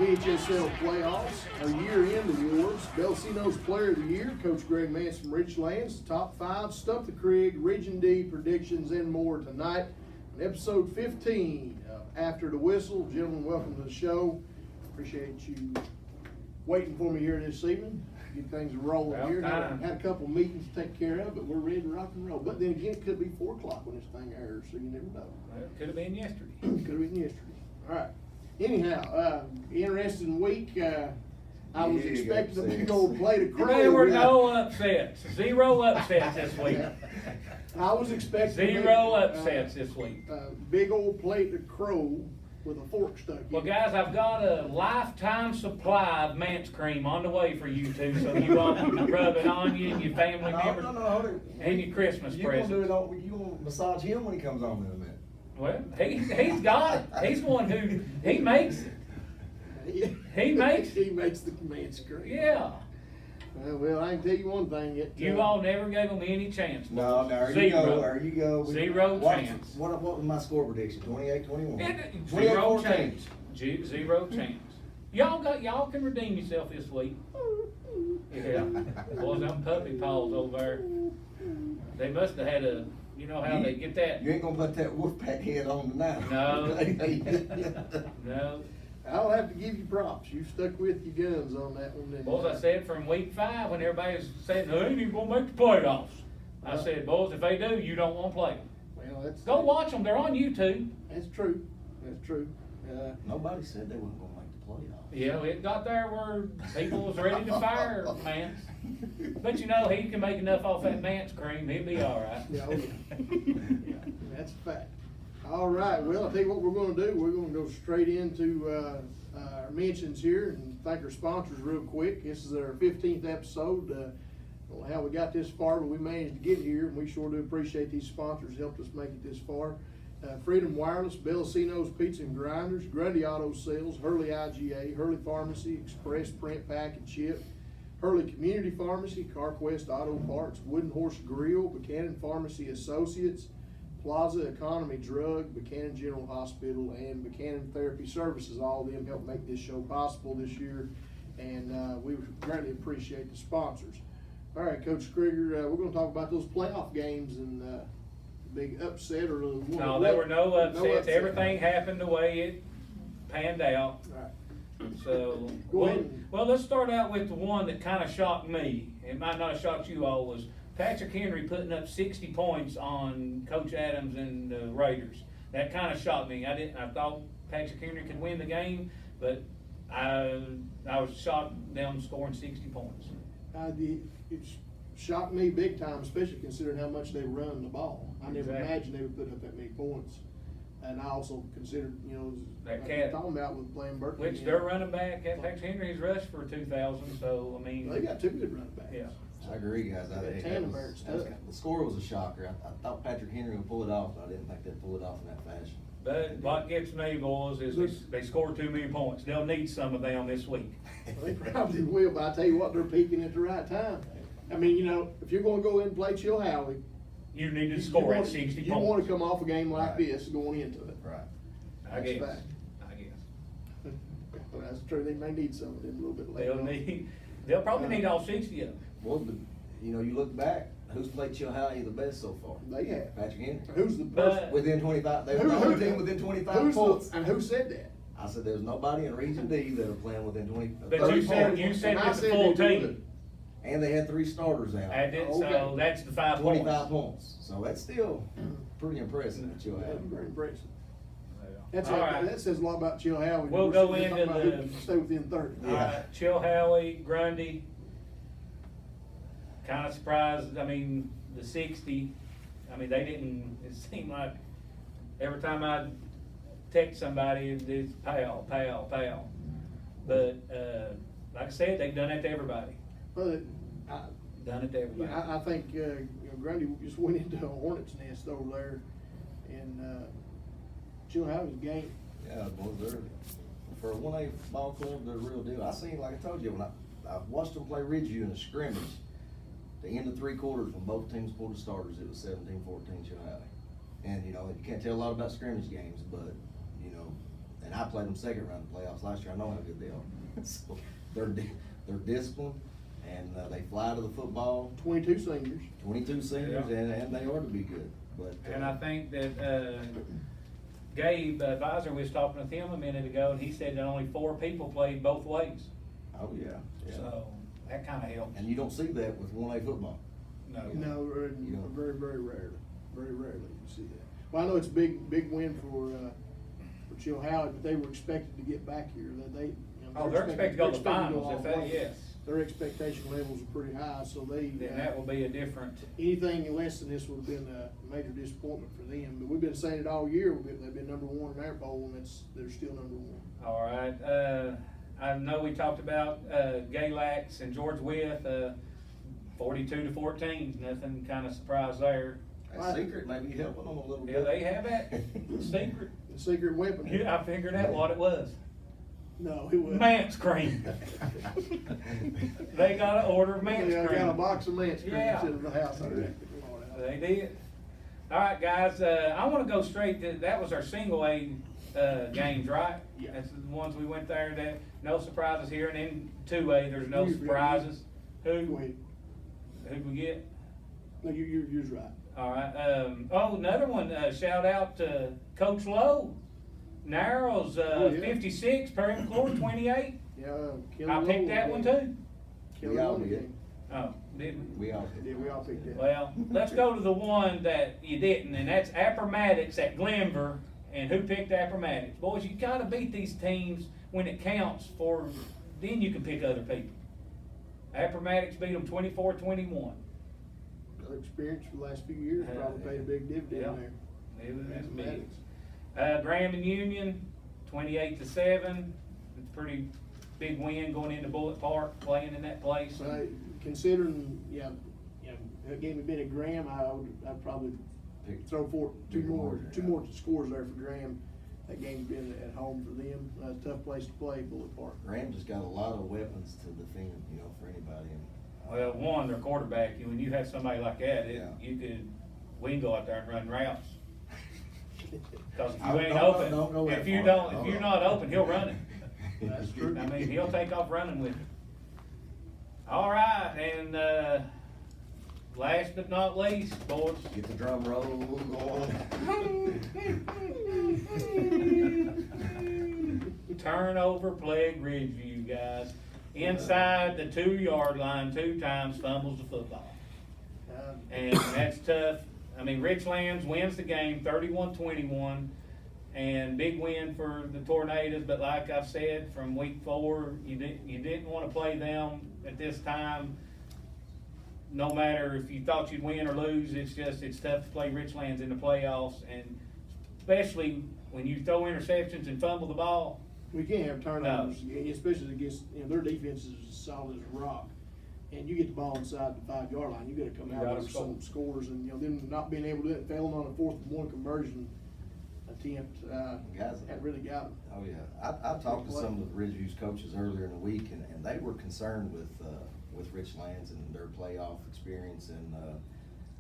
VHSL playoffs, our year-end awards, Bellacino's Player of the Year, Coach Greg Mance from Richlands, top 5, Stump The Crig, Region D predictions, and more tonight on episode 15 of After the Whistle. Gentlemen, welcome to the show. Appreciate you waiting for me here this evening. Get things rolling here. Had a couple meetings to take care of, but we're ready to rock and roll. But then again, it could be 4 o'clock when this thing airs, so you never know. Well, it could have been yesterday. Could have been yesterday. All right. Anyhow, interesting week. I was expecting a big old plate of crow. There were no upsets. 0 upsets this week. I was expecting 0 upsets this week. Big old plate of crow with a fork stuck in it. Well, guys, I've got a lifetime supply of Mance cream on the way for you two, so you all can rub it on you and your family members and your Christmas presents. You gonna massage him when he comes on in a minute? Well, he's got it. He's the one who he makes it. He makes it. He makes the Mance cream. Yeah. Well, I can tell you one thing. You all never gave him any chance. No, there you go. There you go. 0 chance. What was my score prediction? 28-21. 0 chance. 0 chance. Y'all can redeem yourself this week. Yeah. Boys, them puppy paws over there. They must have had a. You know how they get that? You ain't gonna put that wolf pack head on tonight. No. No. I'll have to give you props. You stuck with your guns on that one. Boys, I said from week 5 when everybody was saying they ain't even gonna make the playoffs. I said, boys, if they do, you don't want to play them. Well, Go watch them. They're on YouTube. That's true. That's true. Nobody said they weren't gonna make the playoffs. Yeah, it got there where people was ready to fire Mance. But you know, he can make enough off that Mance cream, he'll be all right. Yeah, yeah, that's a fact. All right, well, I tell you what we're going to do. We're going to go straight into our mentions here and thank our sponsors real quick. This is our 15th episode. Don't know how we got this far, but we managed to get here, and we sure do appreciate these sponsors helped us make it this far. Freedom Wireless, Bellacino's Pizza and Grinders, Grundy Auto Sales, Hurley IGA, Hurley Pharmacy, Express Print Pack and Chip, Hurley Community Pharmacy, CarQuest Auto Parts, Wooden Horse Grill, Buchanan Pharmacy Associates, Plaza Economy Drug, Buchanan General Hospital, and Buchanan Therapy Services. All of them helped make this show possible this year, and we greatly appreciate the sponsors. All right, Coach Krieger, we're going to talk about those playoff games and big upset or one. No, there were no upsets. Everything happened the way it panned out. Right. So, Go ahead. well, let's start out with the one that kind of shocked me. It might not have shocked you all. Was Patrick Henry putting up 60 points on Coach Adams and the Raiders. That kind of shocked me. I thought Patrick Henry could win the game, but I was shocked them scoring 60 points. It shocked me big time, especially considering how much they run the ball. I never imagined they would put up that many points. And I also considered, That like cat, talking about with playing Berkeley. which their running back, Patrick Henry's rushed for 2,000. So I mean, They got 2 good running backs. Yeah. I agree, guys. The score was a shocker. I thought Patrick Henry would pull it off, but I didn't think they'd pull it off in that fashion. But what gets me, boys, is they scored too many points. They'll need some of them this week. They probably will, but I tell you what, they're peaking at the right time. I mean, if you're going to go in and play Chill Howie, You need to score at 60 points. You want to come off a game like this going into it. Right. I guess. Well, that's true. They may need some of them a little bit later. They'll probably need all 60 of them. Well, you look back, who's played Chill Howie the best so far? They have. Patrick Henry. Who's the person? Within 25. They were the only team within 25 points. And who said that? I said there's nobody in Region D that are playing within 20. But you said it's a full team. And they had 3 starters out. So that's the 5 points. 25 points. So that's still pretty impressive at Chill Howie. Very impressive. All right. That says a lot about Chill Howie. We'll go into stay within 30. All right. Chill Howie, Grundy. Kind of surprised. I mean, the 60. I mean, they didn't. It seemed like every time I text somebody, it's pal. But like I said, they've done it to everybody. But Done it to everybody. I think Grundy just went into a hornet's nest over there, and Chill Howie's game. Yeah, boys, they're for a 1A ball club, they're the real deal. I seen, like I told you, when I watched them play Ridgeview in a scrimmage. The end of 3 quarters, when both teams pulled the starters, it was 17-14 Chill Howie. And you can't tell a lot about scrimmage games, but and I played them second round of the playoffs last year. I know how good they are. So they're disciplined, and they fly to the football. 22 seniors. 22 seniors, Yeah. and they ought to be good. But And I think that, Gabe, Fiser, was talking with him a minute ago, and he said that only 4 people played both ways. oh yeah, yeah. So, that kinda helps. And you don't see that with 1A football. No. No, You know. very, very rarely. Very rarely you see that. Well, I know it's a big win for Chill Howard, but they were expected to get back here. They, you know, Oh, they're expected to go to the finals, all if the that, way. yes. Their expectation levels are pretty high, so they. Then that will be a different, Anything less than this would have been a major disappointment for them. But we've been saying it all year. They've been number 1 in their poll, and they're still number 1. all right. I know we talked about, Galax and George Wythe, 42-14, nothing kinda surprised there. That secret may be helping them a little bit. Yeah, they have that secret. The secret weapon. Yeah, I figured out what it was. No, it wasn't. Mance cream. They got an order of Mance Yeah, I cream. got a box of Mance cream Yeah. sitting in the house. They did. All right, guys, I wanna go straight to, that was our single A, games, right? Yeah. That's the ones we went there, that, no surprises here, and then 2A, there's no Who's surprises. Go Who'd ahead. we get? No, you're right. All right, another one, shout out to Coach Lowe. Narrows, Oh, yeah. 56, Perry McClure 28. Yeah. I picked that one too. Kelly We all won the did. game. Oh, did we? We all Yeah, we all picked that. Well, let's go to the one that you didn't, and that's Appomattox at Glenver. And who picked Appomattox? Boys, you gotta beat these teams when it counts for, then you can pick other people. Appomattox beat them 24-21. Their experience for the last few years probably paid a big dividend Yeah. there. It was big. Mathematics. Graham and Union, 28-7. It's a pretty big win going into Bullitt Park, playing in that place. So considering, that game had been at Graham, I'd probably throw two more scores there for Graham. That game's been at home for them. A tough place to play, Bullitt Park. Graham just got a lot of weapons to defend, for anybody. Well, one, their quarterback, when you have somebody like that, Yeah. we can go out there and run routes. Cause if I you ain't don't open, go that if you far. don't, No, if you're no. not open, he'll run it. That's true. I mean, he'll take off running with it. All right, and, last but not least, boys. Get the drum roll going. Turnover plague Ridgeview, guys. Inside the 2-yard line 2 times, fumbles the football. And that's tough. I mean, Richlands wins the game 31-21, and big win for the Tornadoes, but like I've said, from week 4, you didn't wanna play them at this time. No matter if you thought you'd win or lose, it's tough to play Richlands in the playoffs, and especially when you throw interceptions and fumble the ball. We can't have turnovers, especially against, their defense is as solid as a rock. And you get the ball inside the 5-yard line, you gotta come You out gotta with score. some scores, and, them not being able to do it, failing on a 4th-and-1 conversion attempt, Guys, that really got them. Oh, yeah. I talked to some of the Ridgeview's coaches earlier in the week, and they were concerned with Richlands and their playoff experience and,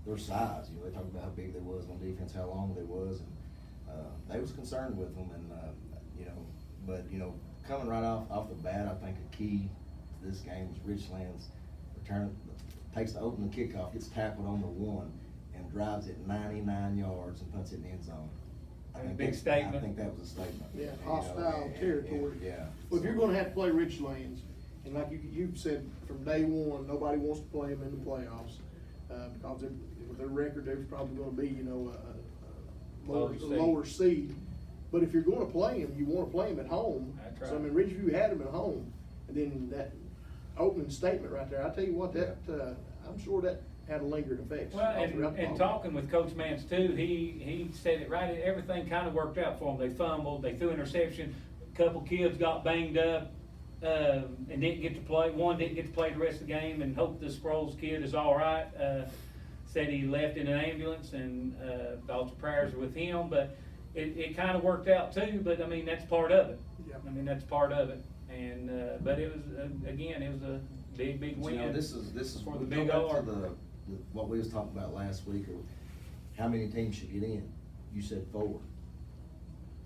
their size. They talked about how big they was on defense, how long they was, and, they was concerned with them, and, but, coming right off the bat, I think a key to this game was Richlands takes the opening kickoff, gets tackled on the 1, and drives it 99 yards and puts it in the end zone. Big statement. I think that was a statement. Yeah, hostile territory. Yeah. Well, if you're gonna have to play Richlands, and like you've said from day one, nobody wants to play them in the playoffs, because with their record, there's probably gonna be, a lower seed. But if you're gonna play them, you wanna play them at home. That's So, I right. mean, Ridgeview had them at home, and then that opening statement right there, I tell you what, I'm sure that had a lingering effect. Well, all throughout the and ball. talking with Coach Mance too, he said it right, everything kinda worked out for them. They fumbled, they threw interception, a couple kids got banged up, and didn't get to play, one didn't get to play the rest of the game, and hope the Sproles kid is all right. Said he left in an ambulance, and, thoughts and prayers are with him, but it kinda worked out too, but I mean, that's part of it. Yeah. I mean, that's part of it, and, but it was, again, it was a big win. This is for the we big go back R. to what we was talking about last week, or how many teams should get in. You said 4.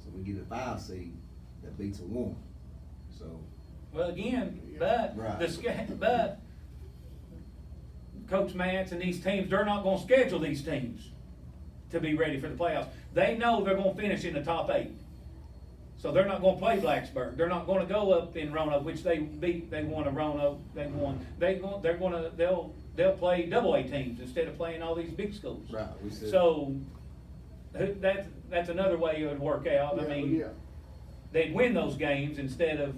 So we get a 5 seed, that beats a woman. So, Well, again, but Right. but Coach Mance and these teams, they're not gonna schedule these teams to be ready for the playoffs. They know they're gonna finish in the top 8. So they're not gonna play Blacksburg. They're not gonna go up in Roanoke, which they beat. They won a Roanoke. They'll play double A teams instead of playing all these big schools. right, we said. So that's another way it would work out. I mean, they'd win those games instead of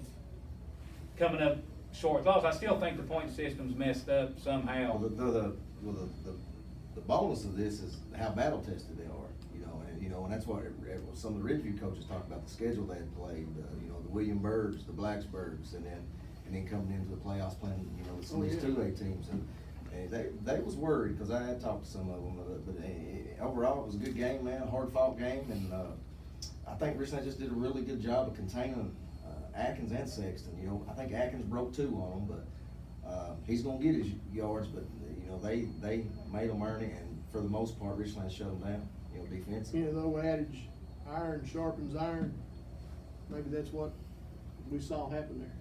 coming up short loss. I still think the point system's messed up somehow. Well, the bonus of this is how battle tested they are, and that's what some of the Ridgeview coaches talked about, the schedule they had played, the Williamsburgs, the Blacksburgs, and then coming into the playoffs playing, some of these 2A teams, and they was worried, because I had talked to some of them, but overall it was a good game, man, a hard fought game, and I think Richlands just did a really good job of containing Atkins and Sexton. I think Atkins broke 2 on them, but he's gonna get his yards, but they made them earn it, and for the most part, Richlands shut them down, defensively. The old adage, iron sharpens iron. Maybe that's what we saw happen there.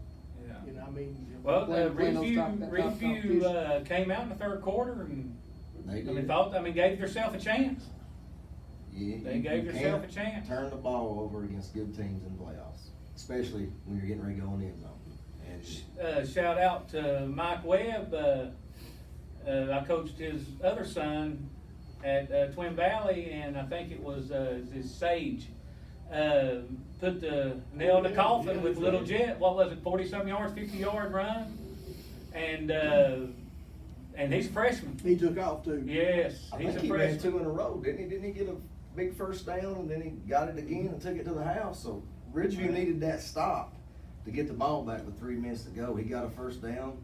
Yeah. I mean. Well, playing those top Ridgeview came out in the third quarter and They did. gave themselves a chance. Yeah, They gave you yourself can't a chance. Turn the ball over against good teams in the playoffs, especially when you're getting ready to go in the end zone. And Shout out to Mike Webb. I coached his other son at Twin Valley, and I think it was his Sage. Put the nail in the coffin with Little Jet. What was it, 40-some yards, 50-yard run? And he's a freshman. He took off too. Yes, I he's think a he ran freshman. 2 in a row, didn't he? Didn't he get a big first down, and then he got it again and took it to the house? So Ridgeview needed that stop to get the ball back with 3 minutes to go. He got a first down,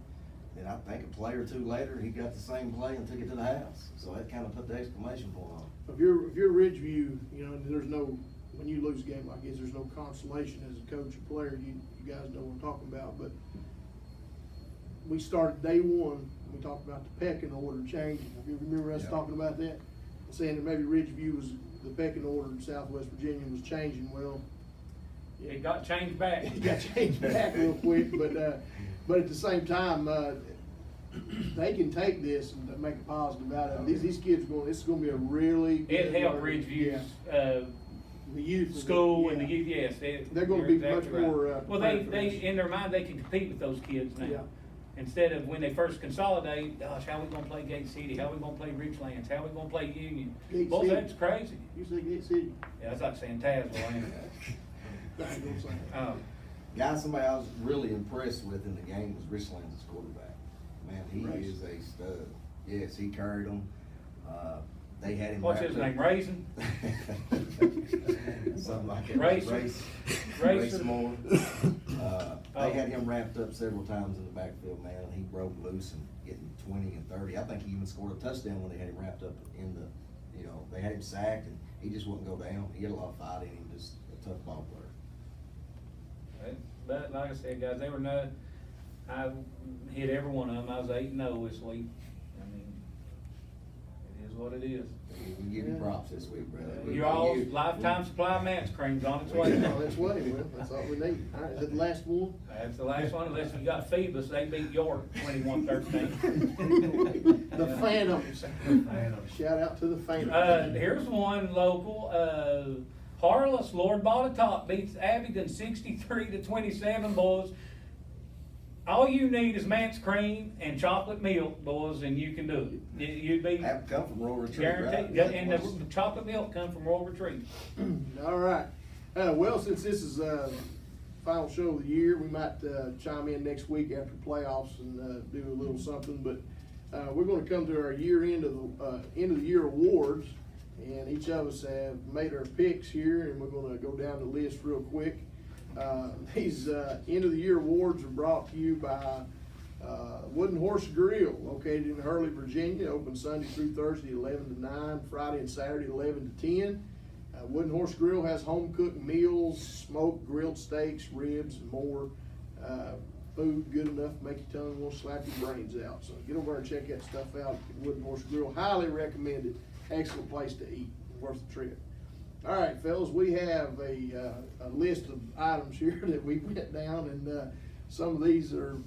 and I think a play or 2 later, he got the same play and took it to the house. So that kind of put the exclamation point on it. If you're Ridgeview, there's no, when you lose a game like this, there's no consolation as a coach or player. You guys know what I'm talking about, but we started day one, we talked about the pecking order changing. If you remember us Yeah. talking about that, saying that maybe Ridgeview was, the pecking order in Southwest Virginia was changing. Well, It got changed back. it got changed back real quick, but at the same time, they can take this and make a positive out of it. These kids this is gonna be a really It good helped learning. Ridgeview's The youth school and the yeah. youth, yes. They're gonna you're be exactly much more, Well, prepared for they, this. in their mind, they can compete with those kids now. Yeah. Instead of when they first consolidate, gosh, how we gonna play Gate City? How we gonna play Richlands? How we gonna play Union? Gate Boy, City. that's crazy. You say Gate City. Yeah, that's like saying Tazewell, ain't it? I ain't gonna say it. Guy, somebody I was really impressed with in the game was Richlands' quarterback. Man, he Race. is a stud. Yes, he carried them. They had him. What's wrapped his up- name, Raisin? Something like it. Racer. Race more. They had him wrapped up several times in the backfield, man, and he broke loose and getting 20 and 30. I think he even scored a touchdown when they had him wrapped up in the, they had him sacked and he just wouldn't go down. He had a lot of fight in him, just a tough ball player. But like I said, guys, they were not, I hit every one of them. I was 8-0 this week. I mean, it is what it is. We give you props this week, brother. You're all lifetime supply of Mance creams on its way. No, that's way, well, that's all we need. All right, is that the last one? That's the last one, unless you got Phoebus, they beat York 21-13. The Phantoms. Shout out to the Phantoms. Here's one local, Harless, Lord Botetourt beats Abingdon 63-27, boys. All you need is Mance cream and chocolate milk, boys, and you can do it. You'd be Have come from Royal Retreat, right? guaranteed, and the chocolate milk come from Royal Retreat. All right. Well, since this is final show of the year, we might chime in next week after playoffs and do a little something. But we're going to come to our end of the year awards, and each of us have made our picks here, and we're going to go down the list real quick. These end of the year awards are brought to you by Wooden Horse Grill, located in Hurley, Virginia, open Sunday through Thursday 11 to 9, Friday and Saturday 11 to 10. Wooden Horse Grill has home cooked meals, smoked grilled steaks, ribs, and more. Food good enough to make your tongue want to slap your brains out. So get over there and check that stuff out at Wooden Horse Grill. Highly recommended. Excellent place to eat. Worth the trip. All right, fellas, we have a list of items here that we went down, and some of these are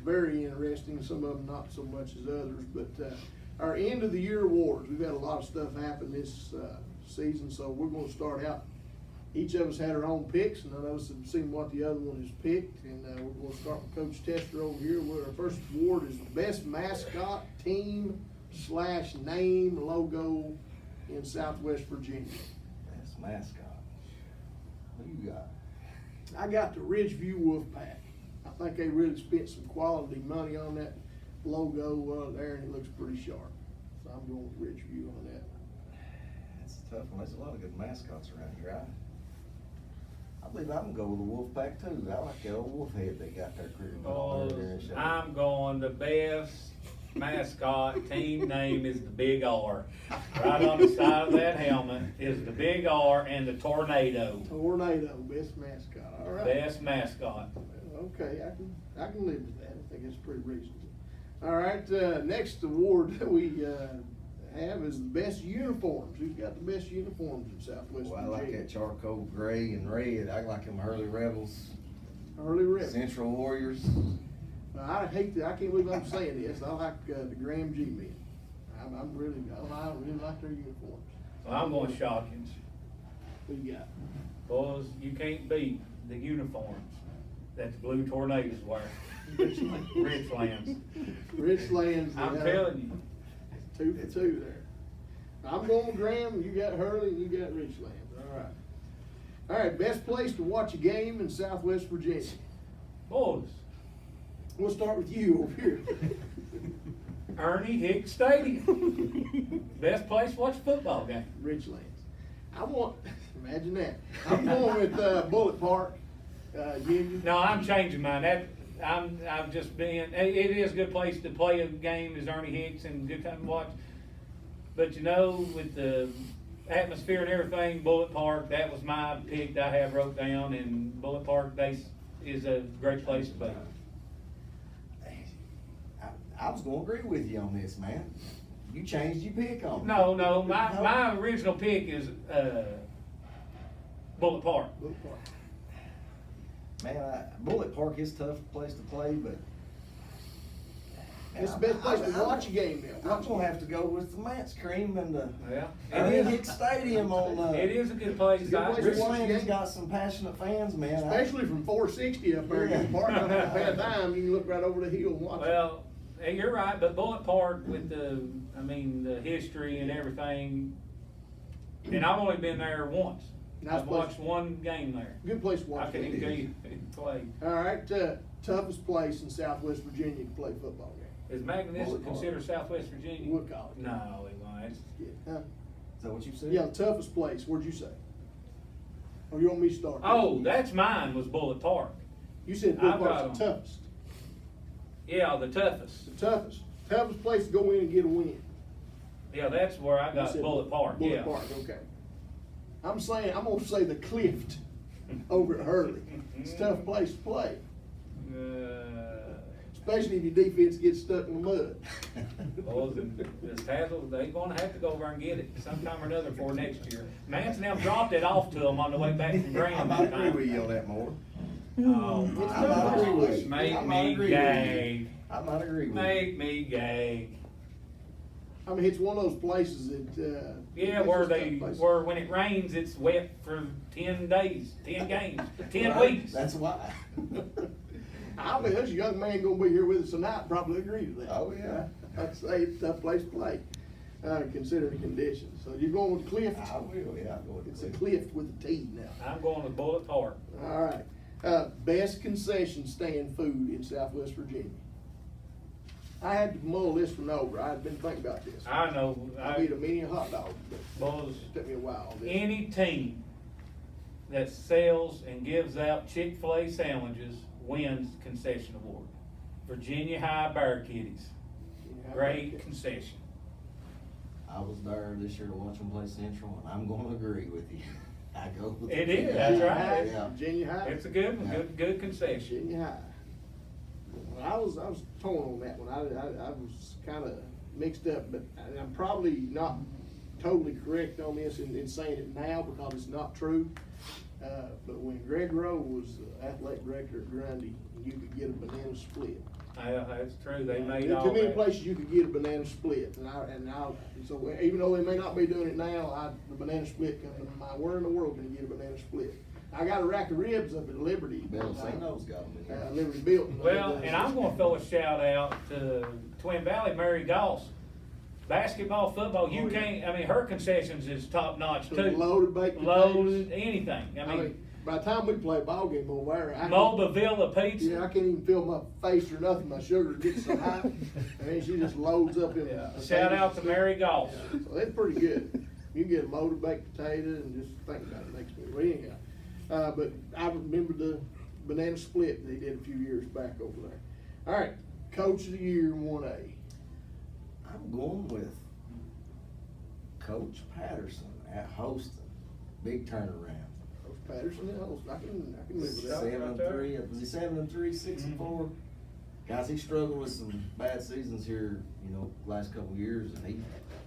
very interesting, some of them not so much as others. But our end of the year awards, we've had a lot of stuff happen this season, so we're going to start out. Each of us had our own picks, and none of us have seen what the other one has picked. And we're going to start with Coach Tester over here. Where our first award is Best Mascot Team / Name Logo in Southwest Virginia. Best mascot. Who you got? I got the Ridgeview Wolfpack. I think they really spent some quality money on that logo there, and it looks pretty sharp. So I'm going with Ridgeview on that. That's a tough one. There's a lot of good mascots around here. I believe I'm gonna go with the Wolfpack too. I like that old wolf head they got there. I'm going the best mascot team name is the Big R. Right on the side of that helmet is the Big R and the Tornado. Tornado, best mascot. All right. Best mascot. Okay, I can live with that. I think it's pretty reasonable. All right, next award that we have is the best uniforms. Who's got the best uniforms in Southwest Well, I Virginia? like that charcoal gray and red. I like them Hurley Rebels. Hurley Rebels. Central Warriors. I can't believe I'm saying this. I like the Graham G men. I really like their uniforms. Well, I'm going Shawkins. Who you got? Boys, you can't beat the uniforms that the Blue Tornadoes wear. Richlands. Richlands. I'm telling you. 2 for 2 there. I'm going with Graham, you got Hurley, and you got Richlands. All right. All right, best place to watch a game in Southwest Virginia. Boys, We'll start with you over here. Ernie Hicks Stadium. Best place to watch a football game. Richlands. Imagine that. I'm going with Bullet Park, Union. No, I'm changing mine. I've just been, it is a good place to play a game as Ernie Hicks and good time to watch. But you know, with the atmosphere and everything, Bullet Park, that was my pick that I have wrote down, and Bullet Park is a great place to be. I was gonna agree with you on this, man. You changed your pick on me. No, my original pick is Bullet Park. Bullet Park. Man, Bullet Park is a tough place to play, but It's the best place to watch a game now. I'm gonna have to go with the Mance Cream and the Yeah, Ernie it Hicks Stadium on. It is a good place. It's a good place to watch a Richlands game. got some passionate fans, man. Especially from 460 up there in the park, don't have to pay a dime, you can look right over the hill and watch it. Well, hey, you're right, but Bullet Park with the history and everything, and I've only been there once. Nice I've place. watched one game there. Good place to watch. I can games. even tell you, play. All right, toughest place in Southwest Virginia to play football game. Is Magnetic Bullet Park. considered Southwest Virginia? We'll call it. No, it won't. It's- Yeah, huh? Is that what you said? Yeah, toughest place, where'd you say? Or you want me to start? Oh, that's mine was Bullet Park. You said Bullet I've Park's the got 'em. toughest. Yeah, the toughest. The toughest place to go in and get a win. Yeah, that's where I You got said Bullet Park, Bullet yeah. Park, okay. I'm gonna say the Clift over at Hurley. It's a tough place to play, especially if your defense gets stuck in the mud. Boys, and the Tassel, they gonna have to go over and get it sometime or another for next year. Mance and them dropped it off to them on the way back from I Graham. might agree with you on that more. Oh, It's my not agree with gosh, you. make I might me agree with you. gag. I might agree with you. Make me gag. I mean, it's one of those places that, Yeah, it's where just a they, tough place. where when it rains, it's wet for 10 days, 10 games, 10 Right, weeks. That's why. I mean, there's a young man gonna be here with us tonight, probably agree to that. Oh, yeah. I'd say it's a tough place to play, considering the conditions. So you're going with Clift? I will, yeah, I'll go with It's a it. Clift with a T now. I'm going to Bullet Park. All right. Best concession stand food in Southwest Virginia. I had to mull this one over. I had been thinking about this. I know, I eat a mini hot dog, but boys, it took me a while. any team that sells and gives out Chick-fil-A sandwiches wins concession award. Virginia High Bear Kitties, great concession. I was there this year to watch them play Central, and I'm gonna agree with you. I go with It the- is, that's right. Yeah. Virginia High. It's a good one, good concession. Virginia High. Well, I was torn on that one. I was kind of mixed up, but I'm probably not totally correct on this in saying it now because it's not true. But when Greg Rowe was athletic director at Grundy, you could get a banana split. Yeah, that's true, they made Too all many that. places you could get a banana split, so even though they may not be doing it now, the banana split comes to mind. Where in the world can you get a banana split? I got a rack of ribs up at Liberty. Bellacino's got them in here. Liberty built. Well, and I'm gonna throw a shout out to Twin Valley, Mary Goss. Basketball, football, you can't, I mean, her concessions is top notch too. Loaded baked potatoes. Loaded, anything, I mean, by the time we play ball game over there, Moba Villa pizza. yeah, I can't even feel my face or nothing. My sugar gets so high. I mean, she just loads up in. Yeah. Shout out to Mary Goss. Yeah, so that's pretty good. You can get a loaded baked potato and just think about it makes me. Well, anyhow, but I remember the banana split they did a few years back over there. All right, Coach of the Year in 1A. I'm going with Coach Patterson at Holston. Big turnaround. Coach Patterson at Holston. I can live with that. 7-3. Was he 7-3, 6-4? Guys, he struggled with some bad seasons here, last couple of years, and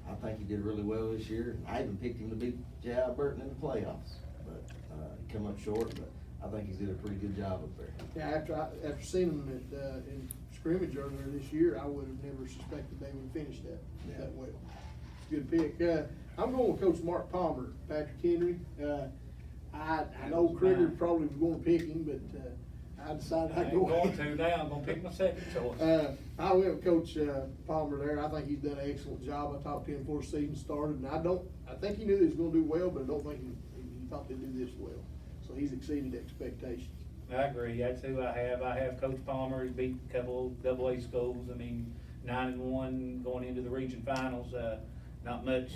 I think he did really well this year. I even picked him to beat J.I. Burton in the playoffs, but he come up short. But I think he's did a pretty good job up there. Yeah, after seeing him in scrimmage earlier this year, I would have never suspected they would finish that well. Good pick. I'm going with Coach Mark Palmer, Patrick Henry. I know Krieger probably was going to pick him, but I decided I I'd ain't go. going to now, I'm gonna pick my second choice. I went with Coach Palmer there. I think he's done an excellent job. I talked to him before the season started, and I think he knew he was going to do well, but I don't think he thought they'd do this well. So he's exceeded expectations. I agree, that's who I have. I have Coach Palmer, he's beat a couple AA schools, 9-1 going into the region finals, not much,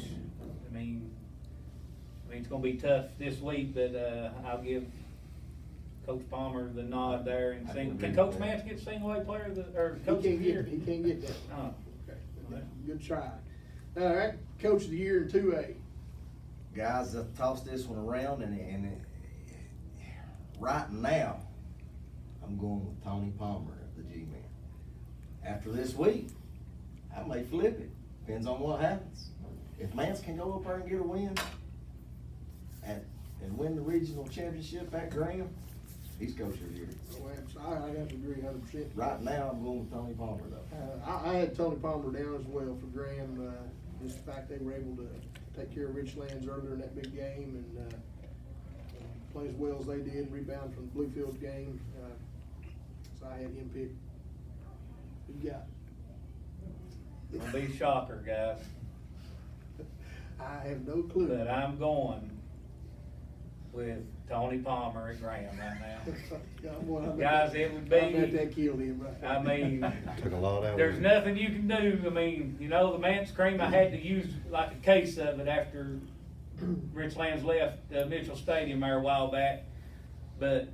I mean, it's gonna be tough this week, but, I'll give Coach Palmer the nod there and can Coach Mance get single A player or Coach of the Year? He can't get that. Oh. Okay. Good try. All right, Coach of the Year in 2A. Guys, I've tossed this one around, and right now, I'm going with Tony Palmer of the G-Man. After this week, I may flip it. Depends on what happens. If Mance can go up there and get a win and win the regional championship at Graham, he's Coach of the Year. I have to agree 100%. Right now, I'm going with Tony Palmer, though. I had Tony Palmer down as well for Graham. Just the fact they were able to take care of Richlands earlier in that big game and play as well as they did, rebound from the Bluefield game. So I had him picked. Who you got? It's gonna be a shocker, guys, I have no clue. but I'm going with Tony Palmer at Graham right now. Guys, it would be. I bet that killed him right there. I mean, Took a lot out of there's it. nothing you can do. I mean, the Mance cream, I had to use like a case of it after Richlands left Mitchell Stadium there a while back. But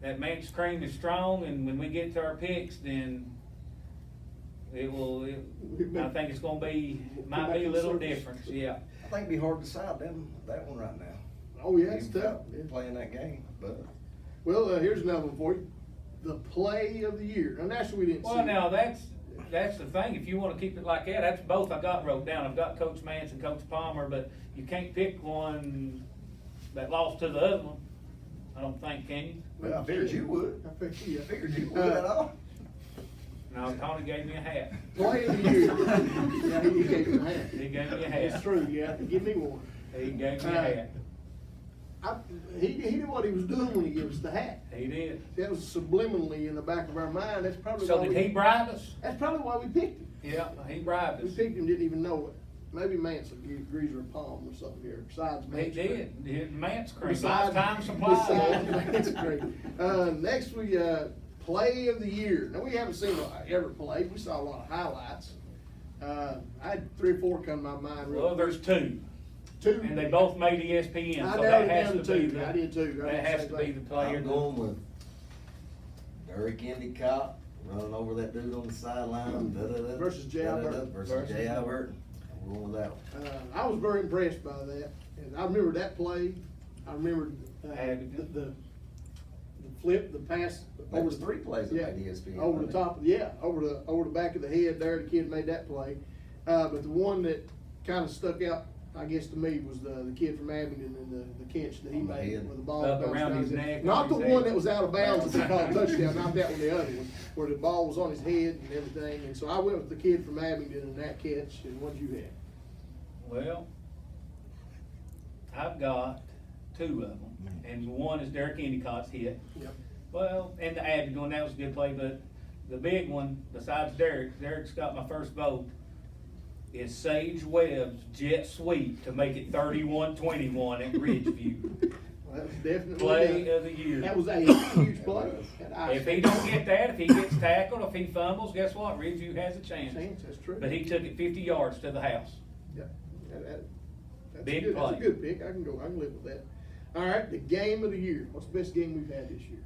that Mance cream is strong, and when we get to our picks, then I think it's gonna be, might be a little different, yeah. I think it'd be hard to decide that one right now. Oh, yeah, it's Even tough. Playing that game, but. Well, here's another one for you. The play of the year. And that's what we didn't see. Well, now, that's the thing, if you wanna keep it like that, that's both I got wrote down. I've got Coach Mance and Coach Palmer, but you can't pick one that lost to the other one, I don't think, can you? Well, I figured you would. I Figured you would at all. No, Tony gave me a hat. Play of the year. Yeah, he gave me a hat. He gave me a hat. It's true, you have to give me one. He gave me a hat. He knew what he was doing when he gave us the hat. He did. That was subliminally in the back of our mind. That's probably So why did he bribe us? That's probably why we picked him. Yeah, he bribed We us. picked him, didn't even know it. Maybe Mance will give Greaser a palm or something here, besides He Mance. did. Did Mance cream, Besides- lifetime besides supply. Mance cream. Next we, play of the year. Now, we haven't seen every play. We saw a lot of highlights. I had 3 or 4 come to my mind real Well, quick. there's 2, Two. and they both made ESPN, I so narrowed that it has down to to be 2. the, I did too. I that did has the to same be the thing. player. I'm going with Derek Endicott running over that dude on the sideline. Versus J.I. Burton. Versus J.I. Burton. I'm going with that one. I was very impressed by that. And I remember that play. I remember the flip, the pass. There was 3 plays that Yeah, made ESPN. over the top, over the back of the head there, the kid made that play. But the one that kind of stuck out I guess to me, was the kid from Abingdon and the catch that he On the made head. with the ball. Up bounced around down his neck, Not on the his one head. that was out of bounds that they called a touchdown, not that one, the other one, where the ball was on his head and everything. And so I went with the kid from Abingdon and that catch, and what'd you have? Well, I've got two of them, and one is Derek Endicott's hit. Yep. Well, and the Abby one, that was a good play, but the big one, besides Derek's got my first vote, is Sage Webb's jet sweep to make it 31-21 at Ridgeview. Well, that was definitely. Play of the year. That was a huge play. If he don't get that, if he gets tackled, if he fumbles, guess what? Ridgeview has a chance. That's true. But he took it 50 yards to the house. Yeah. That's Big good. That's a play. good pick. I can live with that. All right, the game of the year. What's the best game we've had this year?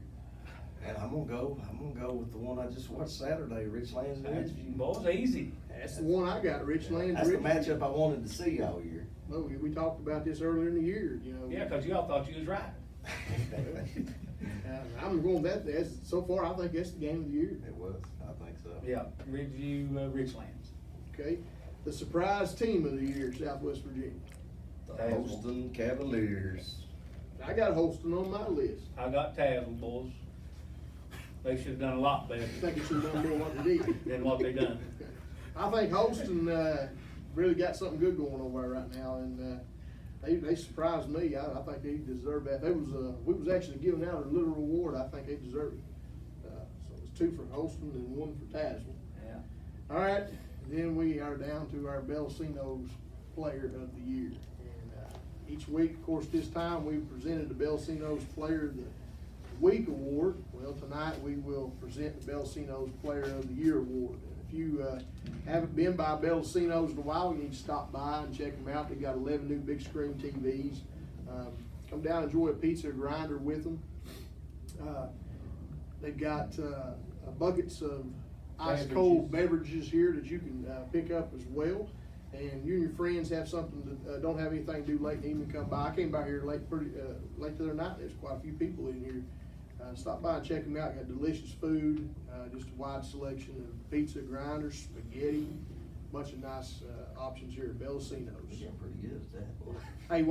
And I'm gonna go with the one I just watched Saturday, Richlands and Ridgeview. Boy, it's easy. That's the one I got, Richlands. That's the matchup I wanted to see all year. Well, we talked about this earlier in the year, you know. Yeah, because y'all thought you was right. I'm going that. So far, I think that's the game of the year. It was, I think so. Yeah, Ridgeview, Richlands. Okay, the surprise team of the year, Southwest Virginia. The Holston Cavaliers. I got Holston on my list. I got Tazewell, boys. They should have done a lot better I think it should have done more what they did. than what they done. I think Holston really got something good going on there right now, and they surprised me. I think they deserve that. We was actually giving out a little reward. I think they deserved it. So it was 2 for Holston and 1 for Tazewell. Yeah. All right, then we are down to our Bellacino's Player of the Year. And each week, of course, this time we presented the Bellacino's Player of the Week Award. Well, tonight we will present the Bellacino's Player of the Year Award. And if you haven't been by Bellacino's in a while, you need to stop by and check them out. They've got 11 new big screen TVs. Come down and enjoy a pizza grinder with them. They've got buckets of ice cold beverages here that you can pick up as well. And you and your friends have something that don't have anything to do late in the evening, come by. I came by here late the other night. There's quite a few people in here. Stop by and check them out. Got delicious food, just a wide selection of pizza grinders, spaghetti, bunch of nice options here at Bellacino's. You're getting pretty good at that, boy. Hey,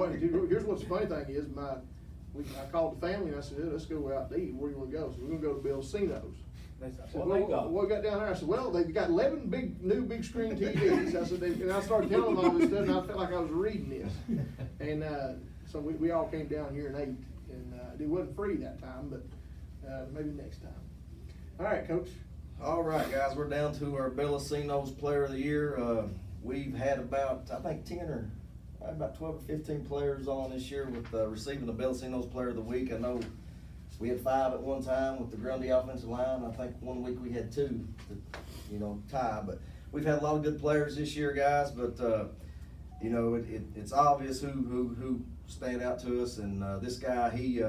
here's what's the funny thing is, I called the family and I said, hey, let's go out to eat. Where do you want to go? So we're gonna go to Bellacino's. That's I said, what they got. what we got down there? I said, well, they've got 11 new big screen TVs. I said, and I started telling them all this stuff, and I felt like I was reading this. And so we all came down here and ate, and it wasn't free that time, but maybe next time. All right, Coach. All right, guys, we're down to our Bellacino's Player of the Year. We've had about, I think, 12 or 15 players on this year with receiving the Bellacino's Player of the Week. I know we had 5 at one time with the Grundy offensive line. I think one week we had 2 to, tie. But we've had a lot of good players this year, guys. But it's obvious who stand out to us. And this guy, he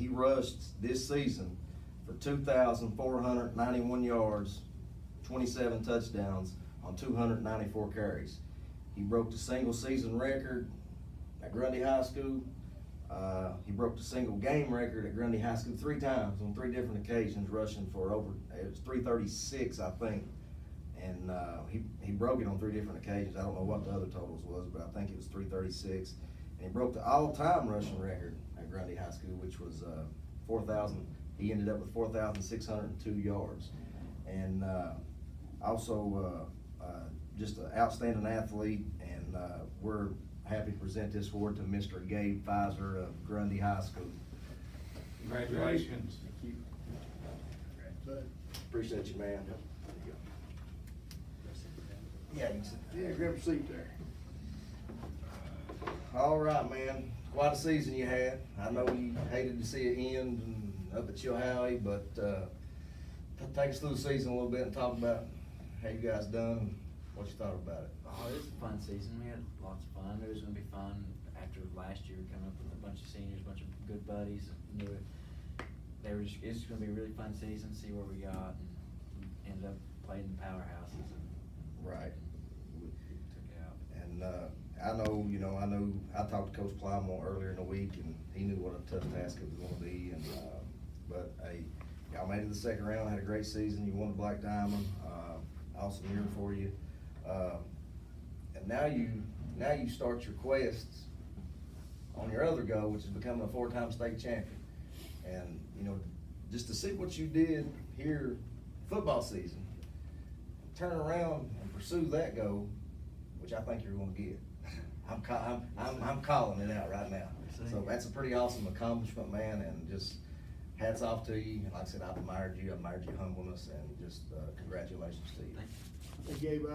rushed this season for 2,491 yards, 27 touchdowns on 294 carries. He broke the single season record at Grundy High School. He broke the single game record at Grundy High School 3 times on 3 different occasions, rushing for it was 336, I think. And he broke it on 3 different occasions. I don't know what the other totals was, but I think it was 336. And he broke the all-time rushing record at Grundy High School, which was 4,000. He ended up with 4,602 yards. And also just an outstanding athlete, and we're happy to present this award to Mr. Gabe Fiser of Grundy High School. Congratulations. Thank you. Appreciate you, man. Yeah, you can sit. Yeah, grab a seat there. All right, man. Quite a season you had. I know you hated to see it end and up at Chilhowie, but take us through the season a little bit and talk about how you guys done and what you thought about it. Oh, it was a fun season. We had lots of fun. It was going to be fun after last year, coming up with a bunch of seniors, a bunch of good buddies. It's going to be a really fun season, see where we got, and ended up playing the powerhouses. Right. We took it out. And I know I talked to Coach Plymore earlier in the week, and he knew what a tough task it was going to be. And but hey, y'all made it to the second round, had a great season. You won the Black Diamond. Awesome year for you. And now you now you start your quests on your other goal, which is becoming a 4-time state champion. And, you know, just to see what you did here football season, turn around and pursue that goal, which I think you're gonna get. I'm calling it out right now. So that's a pretty awesome accomplishment, man, and just hats off to you. And like I said, I've admired your humbleness, and just congratulations to you. Hey Gabe,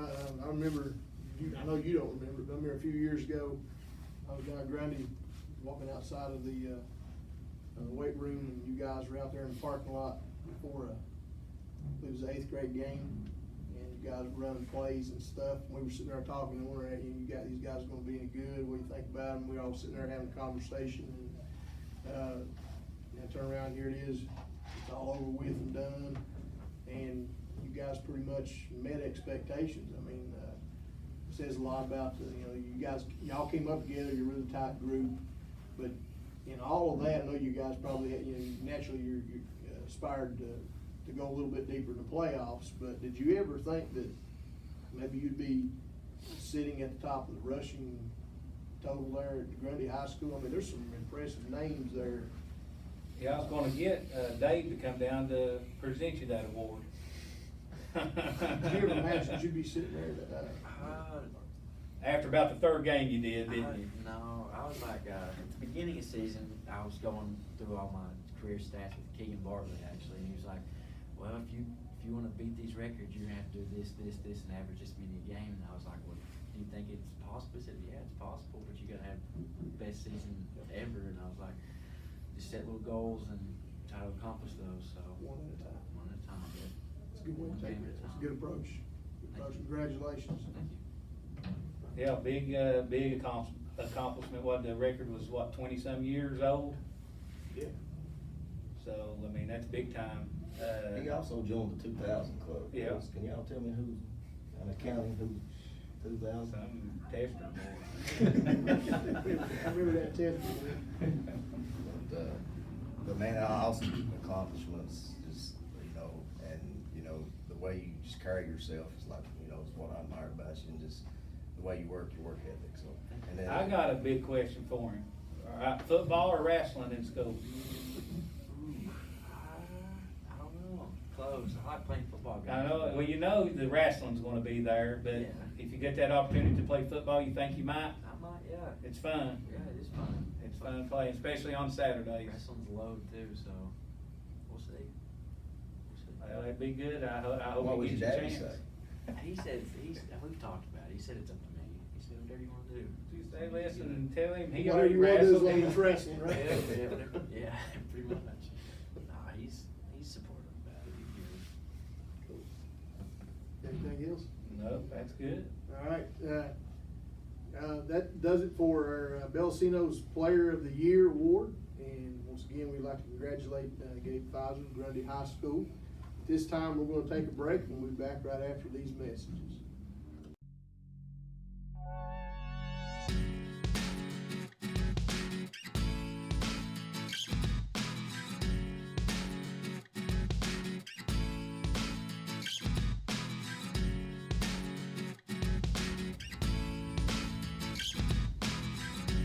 I remember, I know you don't remember, but I remember a few years ago, I was down at Grundy, walking outside of the weight room, and you guys were out there in the parking lot before it was the 8th grade game, and you guys were running plays and stuff. And we were sitting there talking, and we're at you, these guys are gonna be any good, what do you think about them? We were all sitting there having a conversation, and turn around, here it is, it's all over with and done, and you guys pretty much met expectations. I mean, it says a lot about, y'all came up together, you're a really tight group, but in all of that, I know you guys probably, naturally you aspired to go a little bit deeper in the playoffs, but did you ever think that maybe you'd be sitting at the top of the rushing total there at Grundy High School? I mean, there's some impressive names there. Yeah, I was gonna get Dave to come down to present you that award. Did you ever imagine you'd be sitting there that day? After about the 3rd game you did, didn't you? No, I was like, at the beginning of the season, I was going through all my career stats with Keegan Bartlett, actually, and he was like, well, if you want to beat these records, you're gonna have to do this, and average this many a game. And I was like, well, do you think it's possible? He said, yeah, it's possible, but you gotta have the best season ever. And I was like, just set little goals and try to accomplish those. So One at a time. One at a time. Yeah. It's a good way to take it. It's a good approach. Congratulations. Thank you. Yeah, big accomplishment. What, the record was, 20-some years old? Yeah. So, I mean, that's big time. He also joined the 2000 club. Yeah. Can y'all tell me who, I'm accounting who, 2000? Some tester. I remember that test. But man, awesome accomplishments, just, and, the way you just carry yourself is like, is what I admire about you, and just the way you work, your work ethic, so. And then, I got a big question for him. All right, football or wrestling in school? I don't know. Close. I like playing football games. I know, well, the wrestling's gonna be there, but Yeah. if you get that opportunity to play football, you think you might? I might, yeah. It's fun. Yeah, it is fun. It's fun playing, especially on Saturdays. Wrestling's low too, so we'll see. Well, that'd be good. I hope what he would gets your a daddy chance. say? He said, we've talked about it. He said it's up to me. He said, whatever you want to do. You say listen and tell him he Whatever already you want to do as wrestled. long as it's wrestling, right? Yeah, pretty much. Nah, he's supportive about it. He's good. Anything else? No, that's good. All right, that does it for our Bellacino's Player of the Year award. And once again, we'd like to congratulate Gabe Fiser, Grundy High School. At this time, we're going to take a break, and we'll be back right after these messages.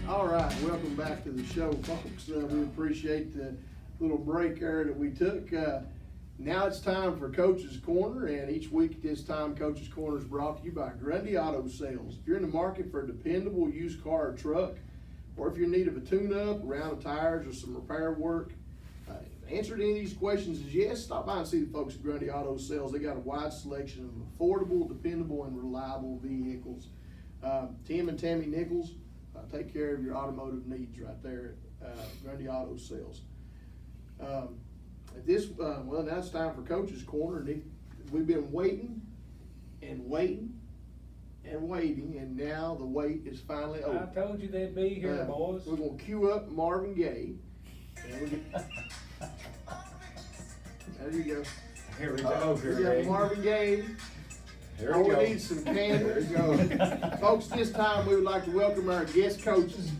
All right, welcome back to the show, folks. We appreciate the little break there that we took. Now it's time for Coach's Corner, and each week at this time, Coach's Corner is brought to you by Grundy Auto Sales. If you're in the market for a dependable used car or truck, or if you're in need of a tune-up, a round of tires, or some repair work, answer to any of these questions is yes. Stop by and see the folks at Grundy Auto Sales. They got a wide selection of affordable, dependable, and reliable vehicles. Tim and Tammy Nichols take care of your automotive needs right there at Grundy Auto Sales. Now it's time for Coach's Corner. We've been waiting and waiting and waiting, and now the wait is finally over. I told you they'd be here, boys. We're gonna cue up Marvin Gaye. There you go. Here we go. We got Marvin Gaye. Here Oh, we we go. need some candles. Folks, this time we would like to welcome our guest coaches.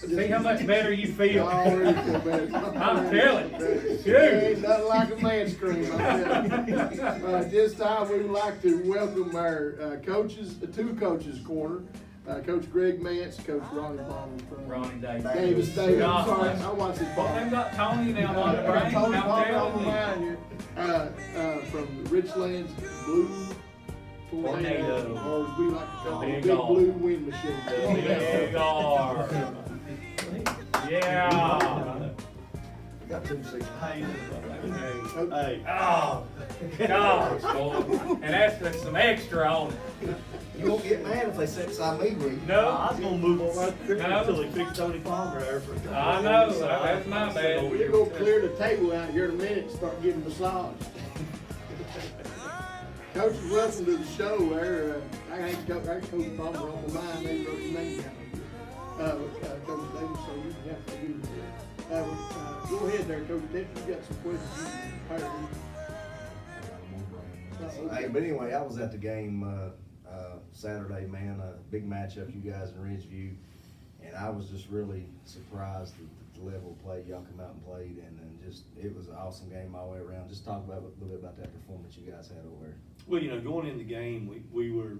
See how much better you feel. I already feel better. I'm telling you. Shoot. Ain't nothing like a man's cream, I'm telling you. This time we would like to welcome our coaches, two Coaches Corner. Coach Greg Mance, Coach Ronnie Palmer from. Ronnie Davis. Davis, I'm God sorry, bless. I watched his Well, ball. they've got Tony now on the brain, Tony I'm Palmer telling on you. my mind here. From Richlands Blue Tornado, Tornado. or as we like to call it, Big Big R. Blue Wind Machine. Big R. Yeah. Got 2-6. Hey, Hey, Oh, gosh, boy. And that's some extra on it. You won't get mad if they sit beside me, will you? I No, was gonna move on right there No. until he fixed Tony Palmer there for a couple I of know, minutes. that's my bad. we're gonna clear the table out here in a minute and start giving massage. Coach, welcome to the show there. I ain't Coach Palmer on the mind, they wrote your name down. Coach Davis, so you can have to do it. Go ahead there, Coach Davis, you got some questions you can Hey, but anyway, I was at the game Saturday, man. A big matchup, you guys in Ridgeview, and I was just really surprised at the level of play y'all come out and played, and then just it was an awesome game all the way around. Just talk about a little bit about that performance you guys had over there. Well, going in the game, we were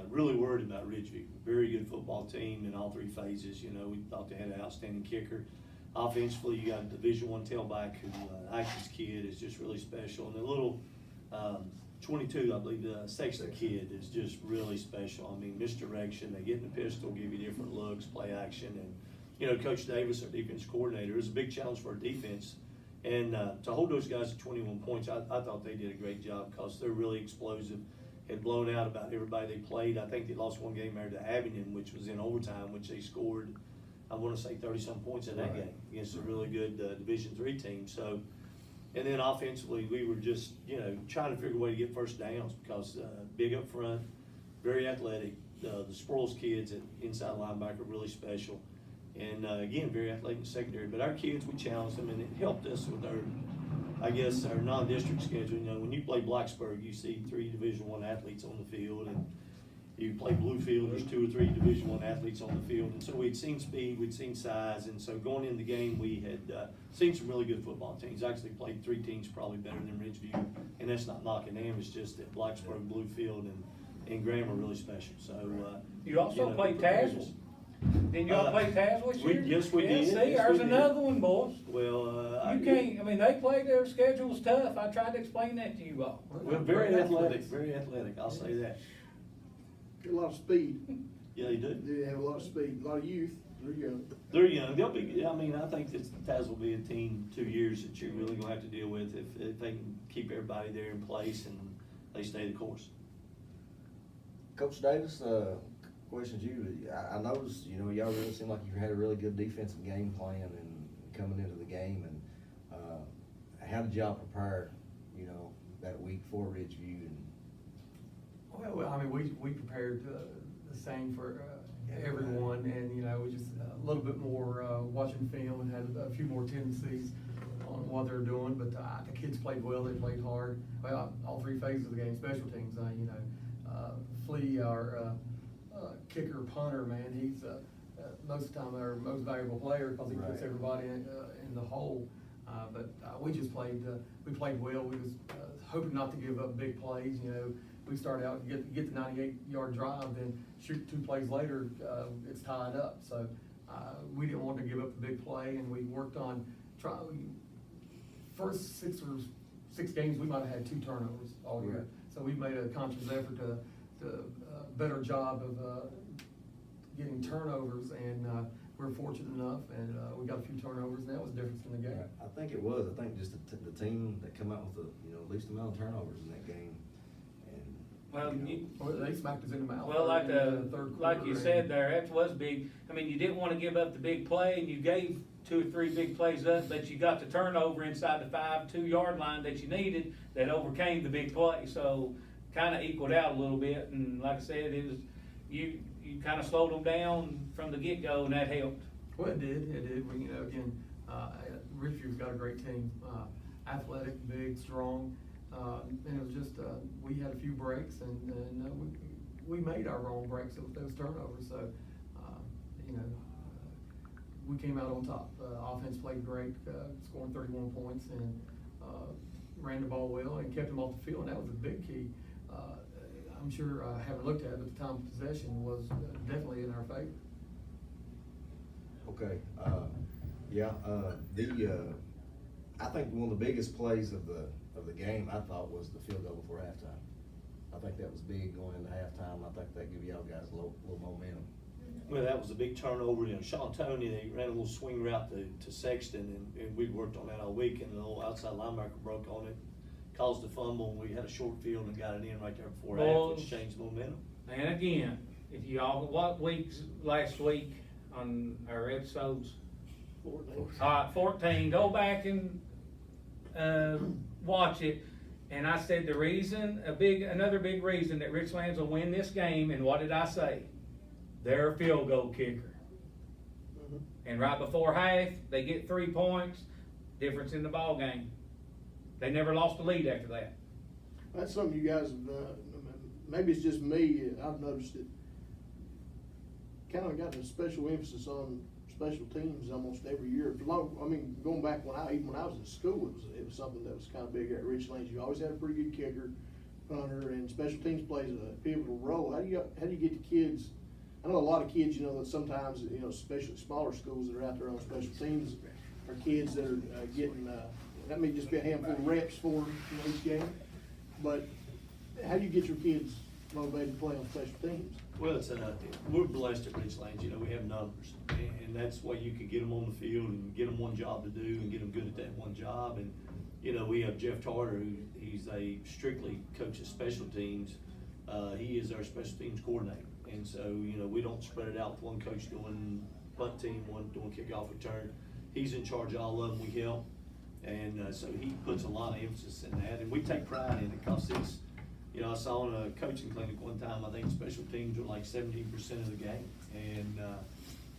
really worried about Ridgeview. Very good football team in all three phases. We thought they had an outstanding kicker. Offensively, you got a Division I tailback who, Atkins kid, is just really special. And the little 22, I believe, the Sexton kid is just really special. I mean, misdirection, they get in the pistol, give you different looks, play action. And, Coach Davis, our defense coordinator, it was a big challenge for our defense. And to hold those guys to 21 points, I thought they did a great job because they're really explosive. Had blown out about everybody they played. I think they lost one game there to Abingdon, which was in overtime, which they scored, I want to say 30-some points in that game against a really good Division III team. So, and then offensively, we were just, trying to figure a way to get first downs because big up front, very athletic. The Sproles kids at inside linebacker really special. And again, very athletic in the secondary. But our kids, we challenged them, and it helped us with our non-district schedule. When you play Blacksburg, you see 3 Division I athletes on the field, and you play Bluefield, there's 2 or 3 Division I athletes on the field. And so we'd seen speed, we'd seen size, and so going into the game, we had seen some really good football teams. Actually played 3 teams probably better than Ridgeview, and that's not knocking them, it's just that Blacksburg, Bluefield, and Graham are really special. So you also played Tazewell. Didn't y'all play Tazewell this year? Yes, we did. See, Yes, there's we did. another one, boys. Well, You can't, they play, their schedule's tough. I tried to explain that to you all. Well, very athletic, I'll say that. Got a lot of speed. Yeah, they do. They have a lot of speed, a lot of youth. There you go. They're young. They'll be. I think that Taz will be a team 2 years that you're really gonna have to deal with if they can keep everybody there in place and they stay the course. Coach Davis, question to you. I noticed, y'all really seemed like you had a really good defensive game plan and coming into the game. And how did y'all prepare, that week for Ridgeview? And Well, we prepared the same for everyone, and we just a little bit more watching film and had a few more tendencies on what they're doing. But the kids played well; they played hard. Well, all 3 phases of the game, special teams. Flea, our kicker punter, man, he's most of the time our most valuable player because he puts everybody in the hole. But we just played. We played well. We was hoping not to give up big plays. We started out get the 98-yard drive, then shoot 2 plays later, it's tied up. So we didn't want to give up the big play, and we worked on first 6 games. We might have had 2 turnovers all year. Right. So we made a conscious effort to better job of getting turnovers, and we're fortunate enough, and we got a few turnovers, and that was the difference in the game. I think it was. I think just the team that come out with the least amount of turnovers in that game. And Well, they smacked us in the mouth. Well, like in the third like quarter, you and- said there, that was big. You didn't want to give up the big play, and you gave 2 or 3 big plays up, but you got the turnover inside the 2-yard line that you needed that overcame the big play. So kind of equaled out a little bit, and like I said, it was you kind of slowed them down from the get-go, and that helped. Well, it did. We, again, Ridgeview's got a great team, athletic, big, strong, and it was just we had a few breaks, and we made our own breaks with those turnovers. So, we came out on top. Offense played great, scoring 31 points, and ran the ball well and kept them off the field, and that was a big key. I'm sure, haven't looked at it, but the time of possession was definitely in our favor. Okay, I think one of the biggest plays of the game, I thought, was the field goal before halftime. I think that was big going into halftime. I think that gave y'all guys a little momentum. Well, that was a big turnover, Sean Tony, they ran a little swing route to Sexton, and we worked on that all week, and the little outside linebacker broke on it, caused a fumble, and we had a short field and got it in right there before half, which changed momentum. And again, if y'all, what weeks, last week on our episodes? 14, go back and, watch it. And I said the reason, another big reason that Richlands will win this game, and what did I say? They're a field goal kicker. And right before half, they get 3 points, difference in the ball game. They never lost a lead after that. That's something you guys have, maybe it's just me, I've noticed it. Kind of got a special emphasis on special teams almost every year. Going back even when I was in school, it was something that was kind of big at Richlands. You always had a pretty good kicker, punter, and special teams plays a pivotal role. How do you get the kids? I know a lot of kids, that sometimes, especially smaller schools that are out there on special teams, are kids that are getting, that may just be a handful of reps for them, each game. But how do you get your kids motivated to play on special teams? Well, we're blessed at Richlands, we have numbers, and that's why you can get them on the field and get them one job to do and get them good at that one job. And, we have Jeff Tarter, he's a strictly coaches special teams. He is our special teams coordinator. And so, we don't spread it out with one coach doing punt team, one doing kickoff return. He's in charge of all of them, we help. And so he puts a lot of emphasis in that, and we take pride in it because it's, I saw in a coaching clinic one time, I think special teams are like 17% of the game. And,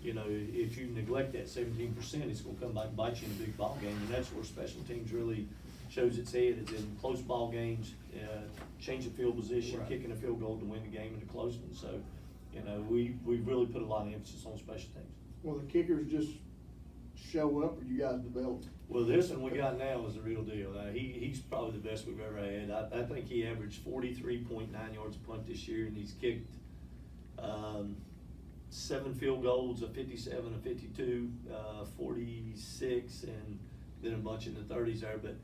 if you neglect that 17%, it's gonna come back and bite you in a big ball game. And that's where special teams really shows its head. It's in close ball games, change of field position, Right. kicking a field goal to win the game in a close one. So, we really put a lot of emphasis on special teams. Well, the kickers just show up, or you guys develop? Well, this one we got now is the real deal. He's probably the best we've ever had. I think he averaged 43.9 yards a punt this year, and he's kicked 7 field goals, a 57, a 52, 46, and then a bunch in the 30s there. But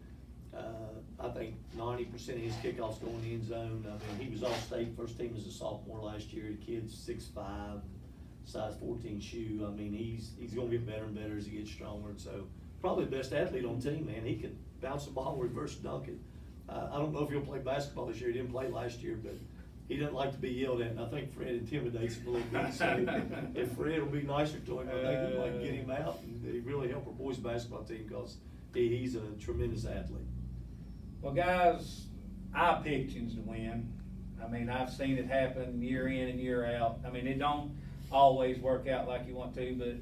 I think 90% of his kickoffs go in the end zone. He was All-State, first team as a sophomore last year. The kid's 6'5", size 14 shoe. He's going to get better and better as he gets stronger. And so probably the best athlete on the team, man. He can bounce the ball, reverse dunk it. I don't know if he'll play basketball this year. He didn't play last year, but he doesn't like to be yelled at, and I think Fred intimidates him a little bit. So if Fred will be nicer to him, I think he might get him out and really help our boys basketball team because he's a tremendous athlete. Well, guys, I picked you to win. I've seen it happen year in and year out. It don't always work out like you want to, but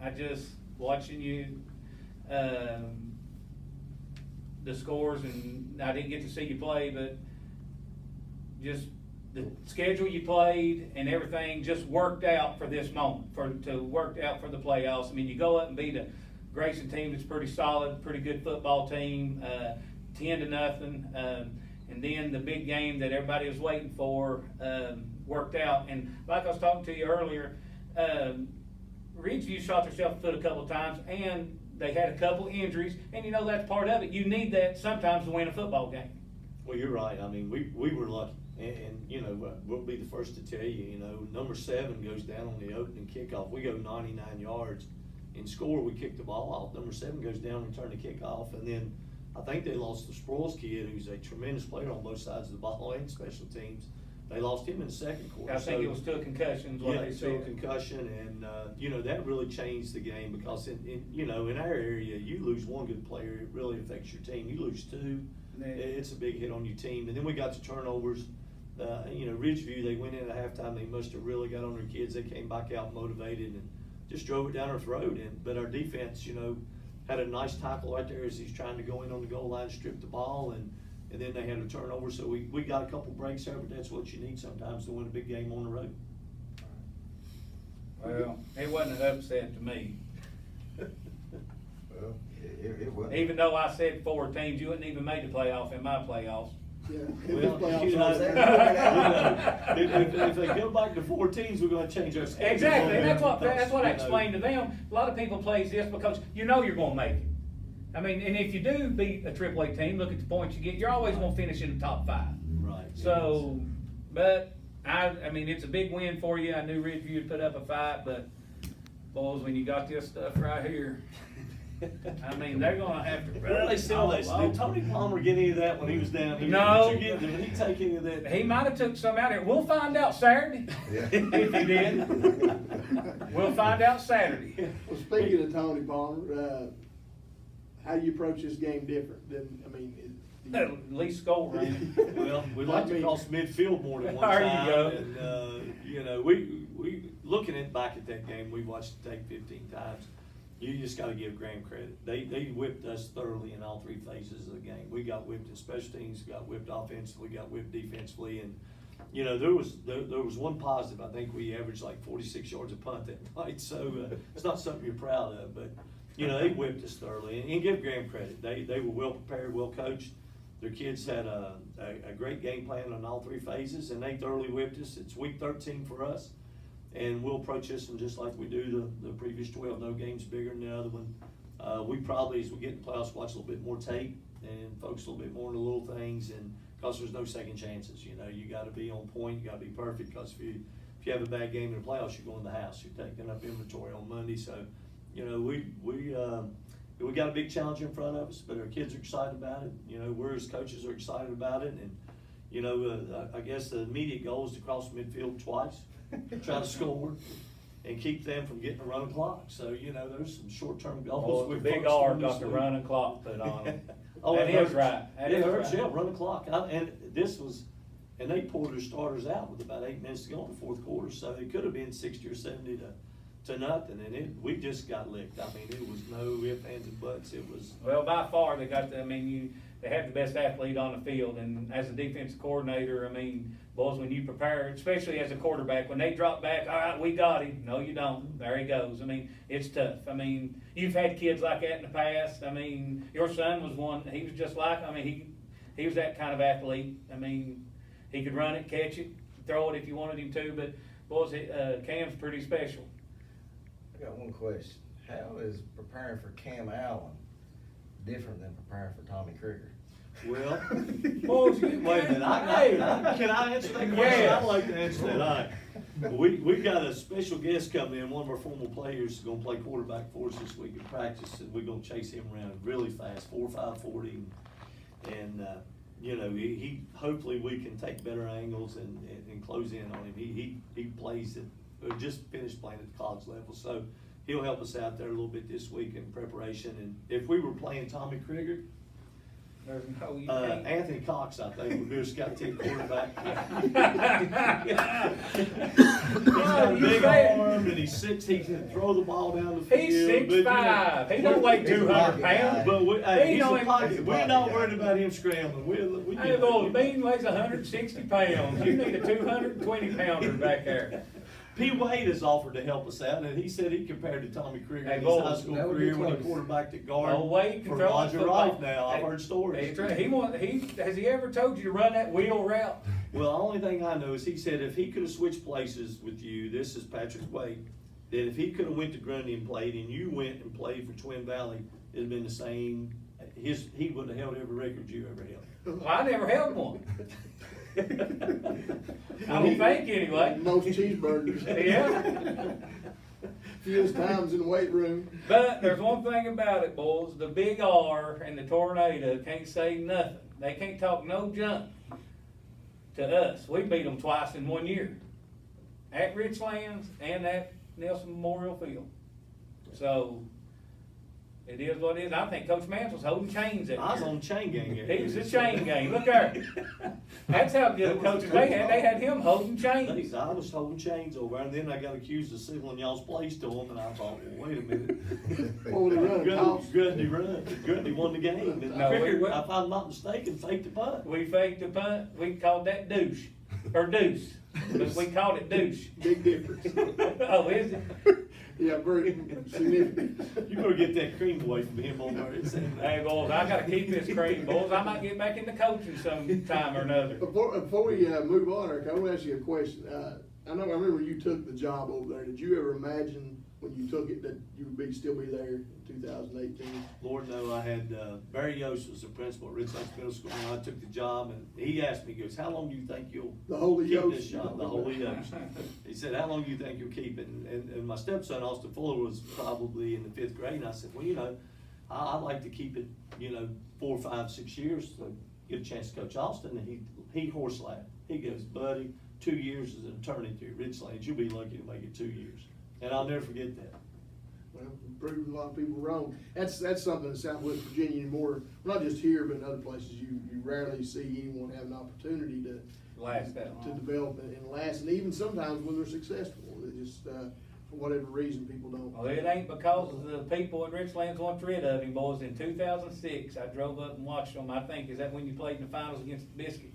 I just, watching you, the scores, and I didn't get to see you play, but just the schedule you played and everything just worked out for this moment, worked out for the playoffs. You go up and beat a Grayson team that's pretty solid, pretty good football team, 10-0, and then the big game that everybody was waiting for worked out. And like I was talking to you earlier, Ridgeview shot themselves in the foot a couple of times, and they had a couple injuries, and that's part of it. You need that sometimes to win a football game. Well, you're right. We were lucky. And we'll be the first to tell you, number 7 goes down on the opening kickoff. We go 99 yards and score. We kick the ball off. Number 7 goes down, return the kickoff. And then I think they lost the Sproles kid, who's a tremendous player on both sides of the ball and special teams. They lost him in the second quarter. I think it was 2 concussions. Yeah, 2 concussion, and that really changed the game because in our area, you lose one good player, it really affects your team. You lose 2, it's a big hit on your team. And then we got to turnovers. Ridgeview, they went in at halftime. They must have really got on their kids. They came back out motivated and just drove it down our throat. But our defense, had a nice tackle right there as he's trying to go in on the goal line, strip the ball, and then they had a turnover. So we got a couple breaks there, but that's what you need sometimes to win a big game on the road. Well, it wasn't an upset to me. Well, it wasn't. Even though I said 4 teams, you wouldn't even make the playoff in my playoffs. Yeah. Well, Playoffs you know, are- if they go back to 4 teams, we're gonna change our schedule. Exactly, and that's what I You know. explained to them. A lot of people plays this because you know you're gonna make it. I mean, and if you do beat a AAA team, look at the points you get, you're always gonna finish in the top 5. Right. So, but I mean, it's a big win for you. I knew Ridgeview would put up a fight, but boys, when you got this stuff right here, I mean, they're gonna have to. Well, they still, did Tony Palmer get any of that when he was down here? No. Did he take any of that? He might have took some out here. We'll find out Saturday, Yeah. if he did. We'll find out Saturday. Well, speaking of Tony Palmer, how do you approach this game different than, I mean, At least score, Randy. Well, we like to cross midfield more than one There you time. go. And, you know, we looking back at that game, we watched it take 15 times. You just gotta give Graham credit. They whipped us thoroughly in all 3 phases of the game. We got whipped in special teams, got whipped offensively, got whipped defensively, and, you know, there was one positive. I think we averaged like 46 yards a punt that night, so it's not something you're proud of, but, you know, they whipped us thoroughly. And give Graham credit. They were well prepared, well coached. Their kids had a great game plan on all 3 phases, and they thoroughly whipped us. It's week 13 for us, and we'll approach this one just like we do the previous 12. No game's bigger than the other one. We probably, as we get in the playoffs, watch a little bit more tape and focus a little bit more on the little things, and because there's no second chances. You know, you got to be on point, you got to be perfect, because if you have a bad game in the playoffs, you're going to the house. You're taking up inventory on Monday, so you know we got a big challenge in front of us, but our kids are excited about it. You know, we're as coaches are excited about it, and you know, I guess the immediate goal is to cross midfield twice, try to score, and keep them from getting a run clock. So you know, there's some short-term goals. Well, the big R got the running clock put on them. Oh, That it is hurts. right. That It is hurts, right. yeah, run the clock. And they pulled their starters out with about 8 minutes to go in the 4th quarter, so it could have been 60 or 70 to nothing, and we just got licked. I mean, it was no ifs, ands, and buts. It was. Well, by far, they have the best athlete on the field, and as a defensive coordinator, I mean, boys, when you prepare, especially as a quarterback, when they drop back, all right, we got him. No, you don't. There he goes. I mean, it's tough. I mean, you've had kids like that in the past. I mean, your son was one. He was just like, I mean, he was that kind of athlete. I mean, he could run it, catch it, throw it if you wanted him to, but boys, Cam's pretty special. I got one question. How is preparing for Cam Allen different than preparing for Tommy Krieger? Well, Boys, wait a minute. Can I answer that question? Yes. I'd like to answer that. All right. We've got a special guest coming in. One of our former players is going to play quarterback for us this week in practice, and we're going to chase him around really fast, 4.5 40, and you know, he hopefully we can take better angles and close in on him. He plays it. Just finished playing at the college level, so he'll help us out there a little bit this week in preparation. And if we were playing Tommy Krieger, There's no, you can't. Anthony Cox, I think, would be a scout team quarterback. He's got a big arm, and he's 6. He can throw the ball down the field. He's 6'5". He don't weigh 200 pounds. But He he's don't a even- pocket. We're not worried about him scrambling. We Hey, boy, Bean weighs 160 pounds. You need a 220 pounder back there. P. Wade has offered to help us out, and he said he compared to Tommy Krieger Hey, in his boys, high school that would be career when he close. quarterbacked at guard Oh, Wade can for throw a Roger football. Wright now. I've Hey, heard stories. Has he ever told you to run that wheel route? Well, the only thing I know is he said if he could have switched places with you, this is Patrick Wade, that if he could have went to Grundy and played, and you went and played for Twin Valley, it'd have been the same. He would have held every record you ever held. Well, I never held one. I don't think anyway. Most cheeseburgers. Yeah. Fewest times in the weight room. But there's one thing about it, boys. The big R and the tornado can't say nothing. They can't talk no junk to us. We beat them twice in 1 year. At Richlands and at Nelson Memorial Field. So, it is what it is. I think Coach Mance was holding chains that I was year. on chain gang. He was a chain gang. Look there. That's how good of coaches they had. They had him holding chains. I was holding chains over there, and then I got accused of signaling y'all's plays to him, and I thought, well, wait a minute. What would he run, toss? Grundy won the game. And No, Krieger, we- if I'm not mistaken, faked the punt. We faked the punt. We called that douche. Or deuce. But we called it douche. Big difference. Oh, is it? Yeah, very significant. You better get that cream away from him over there. It's- Hey, boys, I gotta keep this cream, boys. I might get back into coaching sometime or another. Before we move on, Eric, I want to ask you a question. I remember you took the job over there. Did you ever imagine when you took it that you would still be there in 2018? Lord, no, I had, Barry Yost was the principal at Richlands Middle School, and I took the job, and he asked me, he goes, how long do you think you'll The Holy keep Ghost. this job? The Holy Ghost. He said, how long do you think you'll keep it? And my stepson, Austin Fuller, was probably in the 5th grade, and I said, well, you know, I'd like to keep it, 4, 5, 6 years to get a chance to coach Austin, and he horse laughed. He goes, buddy, 2 years as an attorney to Richlands, you'll be lucky to make it 2 years. And I'll never forget that. Well, you proved a lot of people wrong. That's something in Southwest Virginia anymore, not just here, but in other places. You rarely see anyone have an opportunity to Last that long. develop and last, and even sometimes when they're successful, they just for whatever reason people don't. Well, it ain't because of the people in Richlands want rid of him, boys. In 2006, I drove up and watched them. I think, is that when you played in the finals against Biscuit?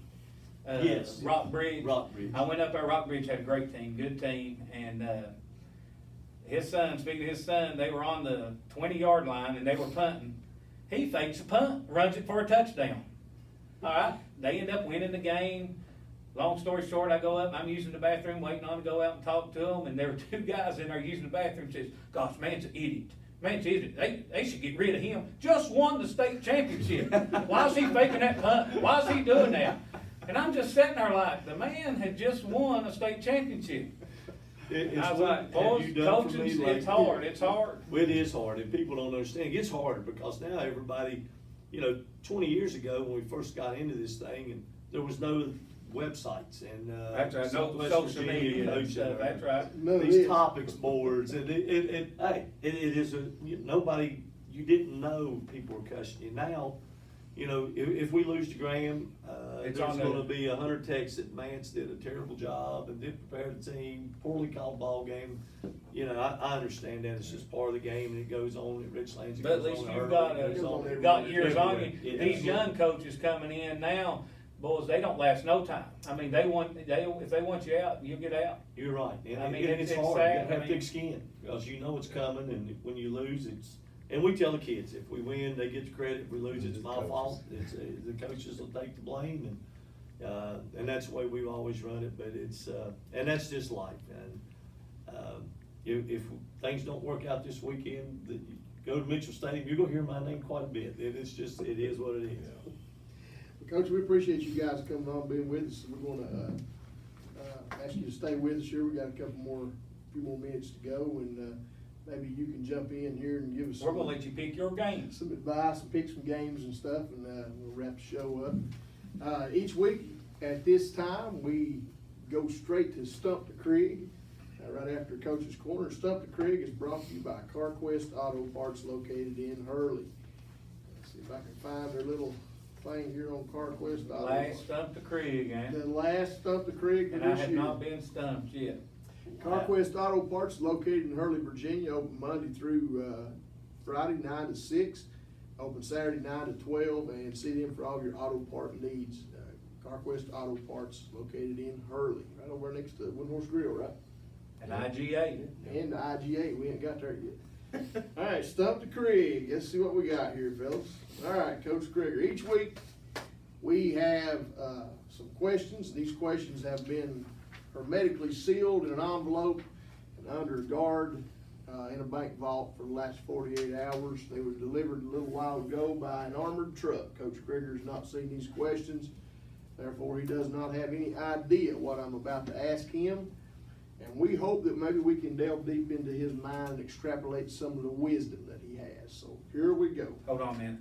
Yes. Rockbridge. Rockbridge. I went up there. Rockbridge had a great team, good team, and his son. Speaking of his son, they were on the 20-yard line and they were punting. He fakes a punt, runs it for a touchdown. All right, they end up winning the game. Long story short, I go up, I'm using the bathroom, waiting on to go out and talk to them, and there were 2 guys in there using the bathroom. Says, "Gosh, Man's an idiot. Man's an idiot. They should get rid of him. Just won the state championship. Why is he faking that punt? Why is he doing that?" And I'm just sitting there like, the man had just won a state championship. I was like, boys, coaches, it's hard. It's hard. It is hard, and people don't understand. It gets harder because now everybody, 20 years ago when we first got into this thing, and there was no websites and That's right, no Southwest social Virginia media and coaching, stuff, that's right. No, it these is. topics boards, and it is nobody, you didn't know people were cussing you. Now, if we lose to Graham, It's there's on gonna the- be 100 texts that Mance did a terrible job and didn't prepare the team, poorly called ball game. I understand that, it's just part of the game, and it goes on at Richlands. it But at goes least on at you've Hurley, got, it goes on you've got years on you. everywhere. It These is. young coaches coming in now, boys, they don't last no time. I mean, if they want you out, you'll get out. You're right, and I mean, it's it's hard, sad, you gotta I have mean- thick skin, because you know it's coming, and when you lose, and we tell the kids, if we win, they get the credit, if we lose, it's my fault, it's, the coaches will take the blame, and that's the way we've always run it, but it's, and that's just life, and, if things don't work out this weekend, you go to Mitchell Stadium, you're gonna hear my name quite a bit, it is what it is. Coach, we appreciate you guys coming on, being with us. We're gonna ask you to stay with us here. We got a few more minutes to go, and maybe you can jump in here and give us We're gonna let you pick your games. some advice and pick some games and stuff, and we'll wrap the show up. Each week at this time, we go straight to Stump the Crig, right after Coach's Corner. Stump the Crig is brought to you by CarQuest Auto Parts located in Hurley. Let's see if I can find their little thing here on CarQuest Auto Last Parts. Stump the Crig, eh? The last Stump the Crig for And I this have year. not been stumped yet. CarQuest Auto Parts is located in Hurley, Virginia, open Monday through Friday, 9 to 6, open Saturday, 9 to 12, and see them for all your auto part needs. CarQuest Auto Parts located in Hurley, right over next to One Horse Grill, right? And IGA. And the IGA, we ain't got there yet. All right, Stump the Crig. Let's see what we got here, fellas. All right, Coach Krieger. Each week we have some questions. These questions have been hermetically sealed in an envelope and under guard in a bank vault for the last 48 hours. They were delivered a little while ago by an armored truck. Coach Krieger has not seen these questions. Therefore, he does not have any idea what I'm about to ask him. And we hope that maybe we can delve deep into his mind and extrapolate some of the wisdom that he has. So here we go. Hold on a minute.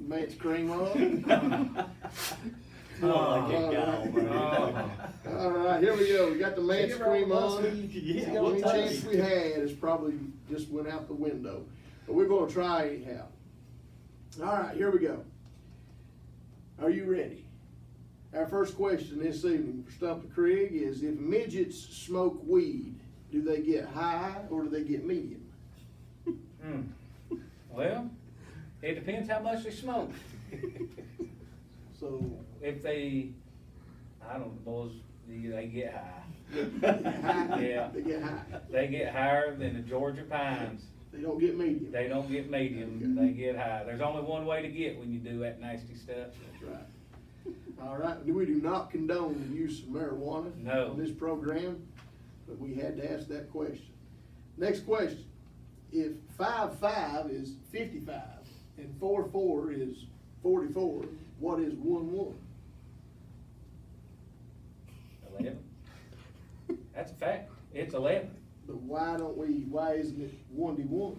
Mance cream on. I like that guy, man. All right, here we go. We got the Mance cream on. Yeah, The what only time chance is we had is probably just went out the window. But we're gonna try anyhow. All right, here we go. Are you ready? Our first question this evening for Stump the Crig is, if midgets smoke weed, do they get high or do they get medium? Well, it depends how much they smoke. So, If they, I don't know, boys, They get high. Yeah. They get high. They get higher than the Georgia pines. They don't get medium. They don't get medium, they get high. There's only one way to get when you do that nasty stuff. That's right. All right, we do not condone the use of marijuana No. on this program, but we had to ask that question. Next question. If 5-5 is 55 and 4-4 is 44, what is 1-1? 11. That's a fact. It's 11. But why isn't it 1-1?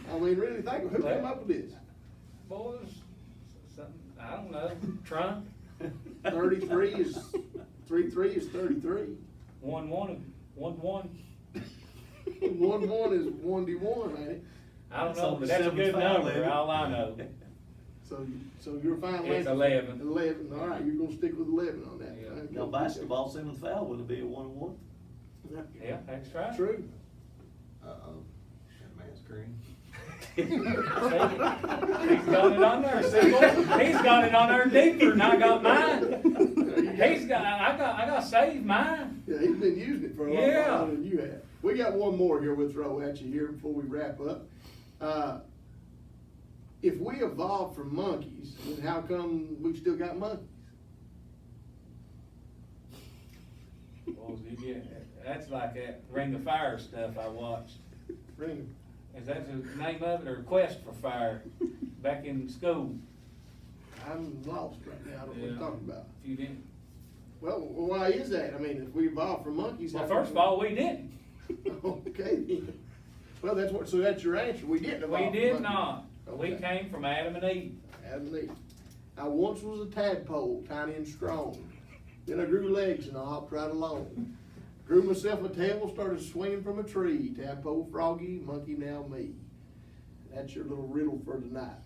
I mean, really think, who came up with this? Boys, something, I don't know, Trump. 33 is 33 is 33. 1-1. 1-1. 1-1 is 1-1, ain't it? I don't That's know, on but the that's a good 7-5, number, ain't it? all I know. So you're fine. It's Lance? 11. 11, all right, you're gonna stick with 11 on that. Yeah. Okay. Now, basketball, 7th foul, wouldn't it be a 1-1? Yeah, that's right. True. Uh-oh, that man's green. He's got it on there, see, boy? He's got it on there deeper than I got mine. I got saved mine. Yeah, he's been using it for a lot Yeah. longer than you have. We got one more here we'll throw at you here before we wrap up. If we evolved from monkeys, then how come we still got monkeys? Well, that's like that Ring of Fire stuff I watched. Ring. Is that the name of it, or Quest for Fire, back in school? I'm lost right now. I don't know what you're talking about. If you didn't. Well, why is that? I mean, if we evolved from monkeys. Well, how first of come- all, we didn't. Okay, then. Well, so that's your answer. We didn't We evolve. did from not. We Okay. came from Adam and Eve. Adam and Eve. I once was a tadpole, tiny and strong. Then I grew legs and I hopped right along. Grew myself a tail, started swinging from a tree. Tadpole, froggy, monkey, now me. That's your little riddle for tonight.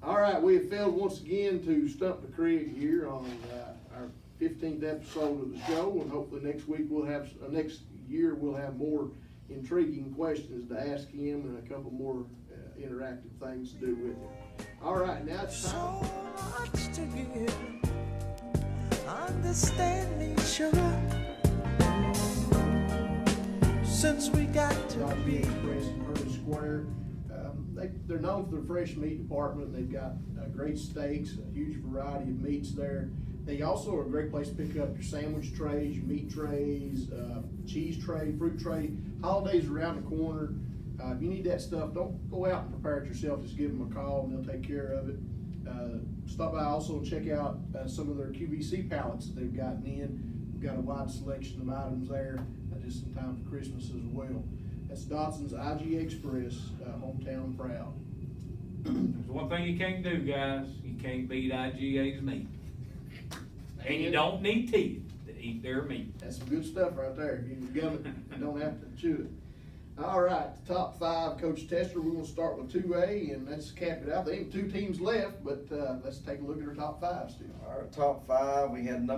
All right, we have failed once again to stump the Crig here on our 15th episode of the show, and hopefully next week next year we'll have more intriguing questions to ask him and a couple more interactive things to do with him. All right, now it's time. So much to give, understand each other. Since we got to Rocky be. Express in Early Square. They're known for their fresh meat department. They've got great steaks, a huge variety of meats there. They also are a great place to pick up your sandwich trays, your meat trays, cheese tray, fruit tray. Holidays around the corner. If you need that stuff, don't go out and prepare it yourself. Just give them a call and they'll take care of it. Stop by also and check out some of their QVC pallets that they've gotten in. We've got a wide selection of items there, just in time for Christmas as well. That's Dotson's IG Express, hometown proud. There's one thing you can't do, guys. You can't beat IGA's meat. And you don't need teeth to eat their meat. That's some good stuff right there. You can gum it, you don't have to chew it. All right, the top 5, Coach Tester, we're gonna start with 2A, and let's cap it out. There ain't 2 teams left, but let's take a look at our top 5 still. Our top 5, we had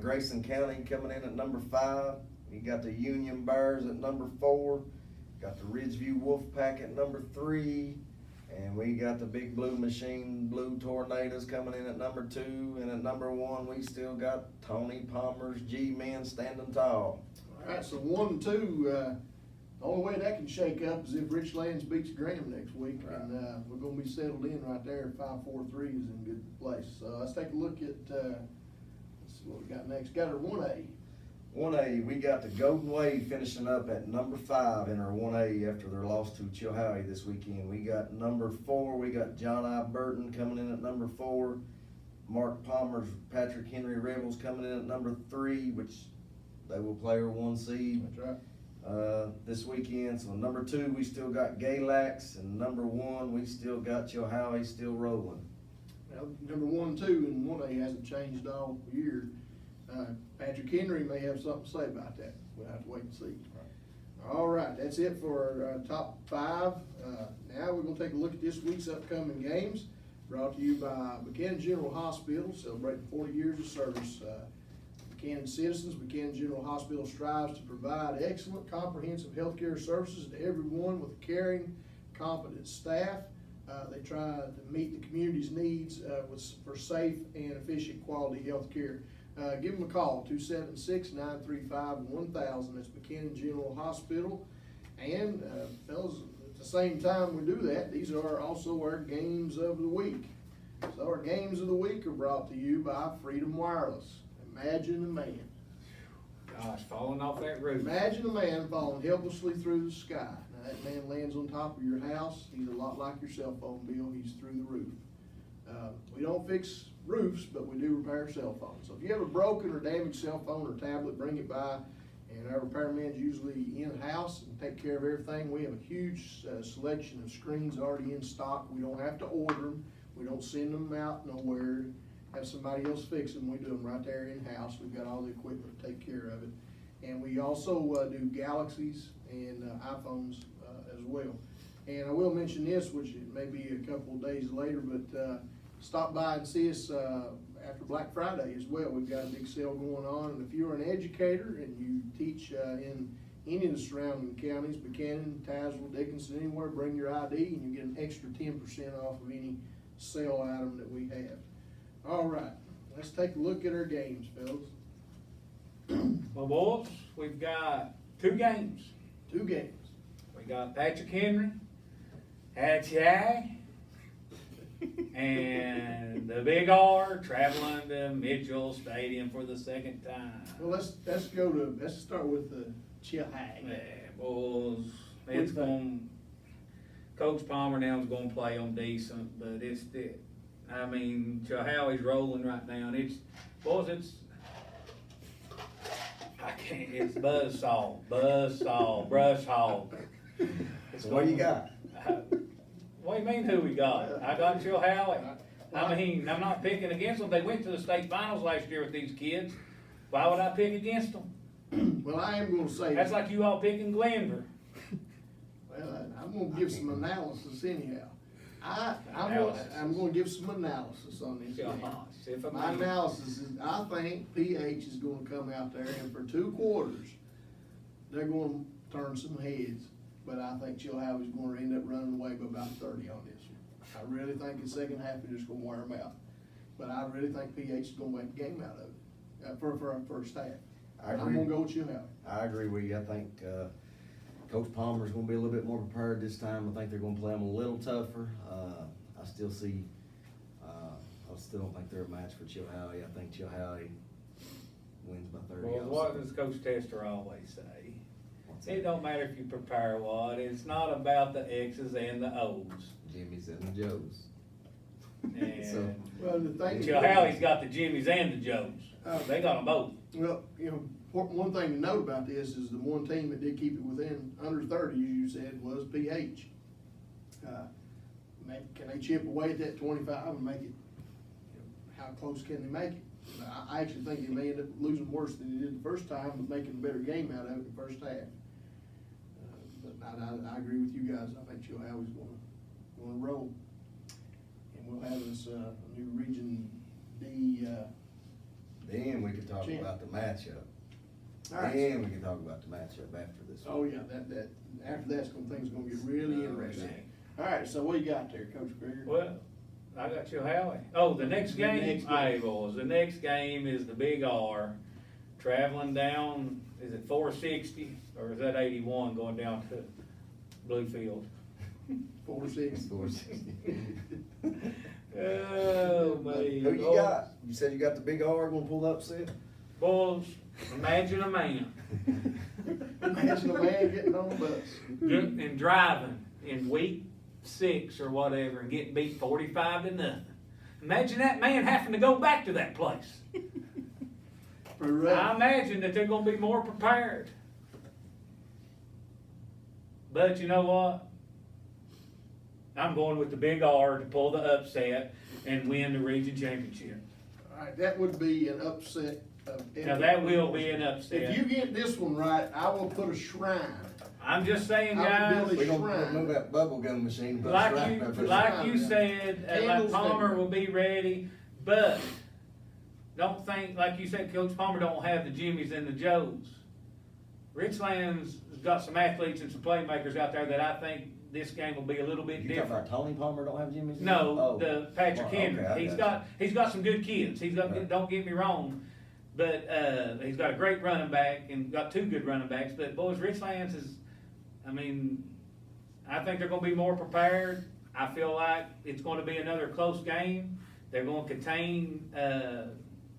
Grayson County coming in at number 5. You got the Union Bears at number 4. Got the Ridgeview Wolfpack at number 3. And we got the Big Blue Machine Blue Tornadoes coming in at number 2. And at number 1, we still got Tony Palmer's G-Men standing tall. All right, so 1 and 2, the only way that can shake up is if Richlands beats Graham next week. Right. And we're gonna be settled in right there. 5-4-3 is in a good place. So let's take a look at, let's see what we got next. Got our 1A. 1A, we got the Golden Wave finishing up at number 5 in our 1A after their loss to Chilhowie this weekend. We got number 4, we got John I. Burton coming in at number 4. Mark Palmer's Patrick Henry Rebels coming in at number 3, which they will play our 1 seed. That's right. This weekend. So number 2, we still got Galax, and number 1, we still got Chilhowie still rolling. Well, number 1 and 2 in 1A hasn't changed all year. Patrick Henry may have something to say about that. We'll have to wait and see. All right, that's it for our top 5. Now we're gonna take a look at this week's upcoming games, brought to you by Buchanan General Hospital, celebrating 40 years of service. Buchanan citizens, Buchanan General Hospital strives to provide excellent, comprehensive healthcare services to everyone with a caring, competent staff. They try to meet the community's needs for safe and efficient quality health care. Give them a call, 276-935-1000. That's McKinnon General Hospital. And fellas, at the same time we do that, these are also our games of the week. So our games of the week are brought to you by Freedom Wireless. Imagine a man. Gosh, falling off that roof. Imagine a man falling helplessly through the sky. Now that man lands on top of your house. He's a lot like your cell phone bill. He's through the roof. We don't fix roofs, but we do repair cell phones. So if you have a broken or damaged cell phone or tablet, bring it by. And our repairman's usually in-house and take care of everything. We have a huge selection of screens already in stock. We don't have to order them. We don't send them out nowhere. Have somebody else fix them. We do them right there in-house. We've got all the equipment to take care of it. And we also do Galaxies and iPhones as well. And I will mention this, which it may be a couple of days later, but stop by and see us after Black Friday as well. We've got a big sale going on. And if you're an educator and you teach in any of the surrounding counties, Buchanan, Tazewell, Dickinson, anywhere, bring your ID and you get an extra 10% off of any sale item that we have. All right, let's take a look at our games, fellas. Well, boys, we've got 2 games. 2 games. We got Patrick Henry, Hatchie, and the Big R traveling to Mitchell Stadium for the 2nd time. Well, let's start with the Chilhag. Yeah, boys, it's going, Coach Palmer now's gonna play them decent, but Chilhowie's rolling right now, and it's buzzsaw, brush hog. So what do you got? What do you mean who we got? I got Chilhowie. I'm not picking against them. They went to the state finals last year with these kids. Why would I pick against them? Well, I am gonna say. That's like you all picking Glenver. Well, I'm gonna give some analysis anyhow. I'm gonna give some analysis on this game. My analysis is, I think PH is gonna come out there and for 2 quarters, they're gonna turn some heads. But I think Chilhowie's gonna end up running away by about 30 on this one. I really think the second half is just gonna wear them out. But I really think PH is gonna make a game out of it, for our first half. I'm gonna go with Chilhowie. I agree with you. I think, Coach Palmer's gonna be a little bit more prepared this time. I think they're gonna play them a little tougher. I still don't think they're a match for Chilhowie. I think Chilhowie wins by 30. Well, what does Coach Tester always say? It don't matter if you prepare what, it's not about the X's and the O's. Jimmy's and the Joes. And Well, the thing is. Chilhowie's got the Jimmys and the Joes. They got them both. Well, one thing to note about this is the one team that did keep it within under 30, you said, was PH. Can they chip away at that 25 and make it, how close can they make it? I actually think they may end up losing worse than they did the first time, but making a better game out of it the first half. But I agree with you guys. I think Chilhowie's gonna roll. And we'll have us a new Region D. Then we can talk about the matchup. All right. Then we can talk about the matchup after this. Oh, yeah, that, after that's things gonna get really interesting. All right, so what you got there, Coach Krieger? Well, I got Chilhowie. Oh, the next game? Hey, boys, the next game is the Big R, traveling down, is it 460, or is that 81 going down to Bluefield? 460. Oh, man. Who you got? You said you got the Big R gonna pull the upset? Boys, imagine a man. Imagine a man getting on the bus. And driving in week 6 or whatever and getting beat 45-0. Imagine that man having to go back to that place. I imagine that they're gonna be more prepared. But you know what? I'm going with the Big R to pull the upset and win the region championship. All right, that would be an upset. Now that will be an upset. If you get this one right, I will put a shrine. I'm just saying, I would guys. build We're gonna move that bubble gum machine. But Like you said, like Palmer will be ready, but don't think, like you said, Coach Palmer don't have the Jimmys and the Joes. Richlands has got some athletes and some playmakers out there that I think this game will be a little bit You talking different. about Tony Palmer don't have Jimmy's? No, Oh. the Patrick Well, Henry. okay, I He's got some good kids. Right. Don't get me wrong, but he's got a great running back and got two good running backs. But boys, Richlands is, I mean, I think they're going to be more prepared. I feel like it's going to be another close game. They're going to contain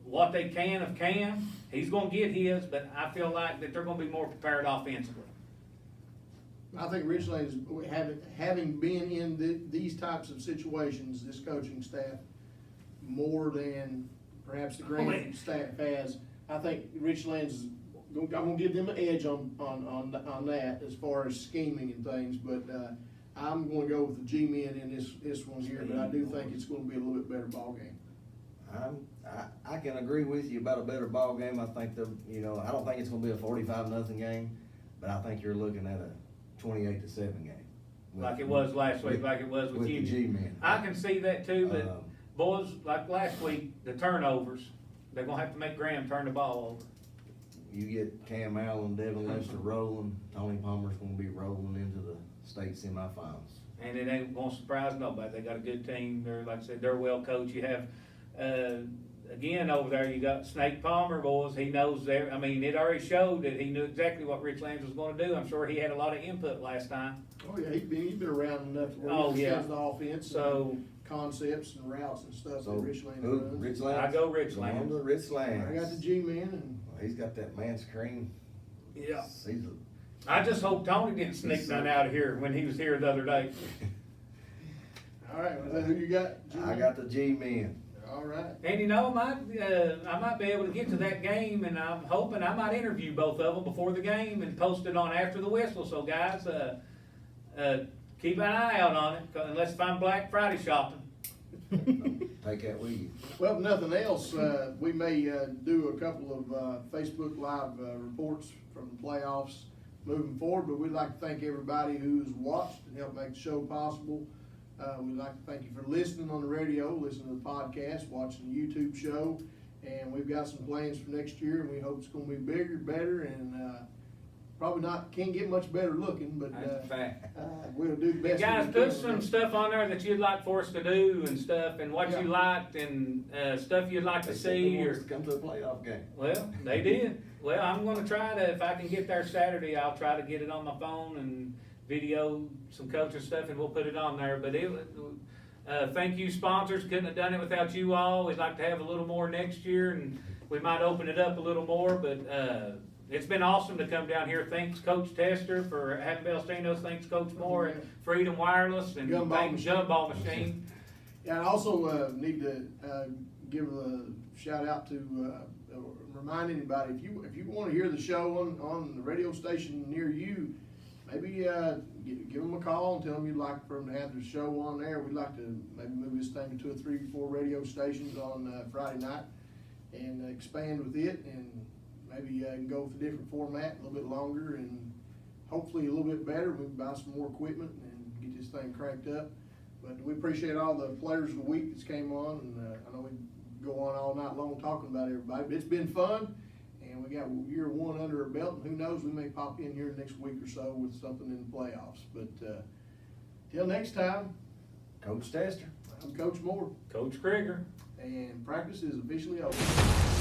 what they can of Cam. He's going to get his, but I feel like that they're going to be more prepared offensively. I think Richlands, having been in these types of situations, this coaching staff, more than perhaps the Green staff has, I think Richlands, I'm gonna give them an edge on that as far as scheming and things, but, I'm gonna go with the G-men in this one here, but I do think it's gonna be a little bit better ball game. I can agree with you about a better ball game. I think I don't think it's gonna be a 45-0 game, but I think you're looking at a 28-7 game. Like it was last week, like it was with the you. G-men. I can see that too, but boys, like last week, the turnovers, they're gonna have to make Graham turn the ball over. You get Cam Allen, Devin Lester rolling, Tony Palmer's gonna be rolling into the state semifinals. And it ain't gonna surprise nobody. They got a good team. They're, like I said, they're well coached. You have, again, over there, you got Snake Palmer, boys. He knows I mean, it already showed that he knew exactly what Richlands was gonna do. I'm sure he had a lot of input last time. Oh, yeah, he's been around enough to where Oh, he yeah. understands the offense. So- and concepts and routes and stuff that So, Richlands who, runs. Richlands? I go Richlands. Going to Richlands. I got the G-men and. Well, he's got that Mance cream. Yeah. He's I just hope Tony didn't sneak none out of here when he was here the other day. All right, was that who you got? I got the G-men. All right. And you know, I might be able to get to that game, and I'm hoping I might interview both of them before the game and post it on after the whistle. So guys, keep an eye out on it, unless if I'm Black Friday shopping. Take that with you. Well, if nothing else, we may do a couple of Facebook Live reports from the playoffs moving forward, but we'd like to thank everybody who's watched and helped make the show possible. We'd like to thank you for listening on the radio, listening to the podcast, watching the YouTube show, and we've got some plans for next year, and we hope it's gonna be bigger, better, and probably can't get much better looking, but That's a fact. we'll do the best. Guys, we put can. some stuff on there that you'd like for us to do and stuff, and what Yeah. you liked, and stuff you'd like They to said they see, want or, us to come to a playoff game. well, they did. Well, I'm gonna try to, if I can get there Saturday, I'll try to get it on my phone and video some coaching stuff, and we'll put it on there, but thank you sponsors, couldn't have done it without you all. We'd like to have a little more next year, and we might open it up a little more, but, it's been awesome to come down here. Thanks Coach Tester for having Bellacino. Thanks Coach Moore at Freedom Wireless, and Gumball thanks Machine. Gumball Machine. Yeah, I also need to give a shout out to remind anybody, if you want to hear the show on the radio station near you, maybe give them a call and tell them you'd like for them to have the show on there. We'd like to maybe move this thing to 2 or 3 or 4 radio stations on Friday night and expand with it, and maybe can go with a different format, a little bit longer, and hopefully a little bit better. We can buy some more equipment and get this thing cranked up. But we appreciate all the players of the week that's came on, and I know we go on all night long talking about everybody, but it's been fun, and we got year 1 under our belt, and who knows, we may pop in here next week or so with something in the playoffs. But till next time, Coach Tester. I'm Coach Moore, Coach Krieger. and practice is officially over.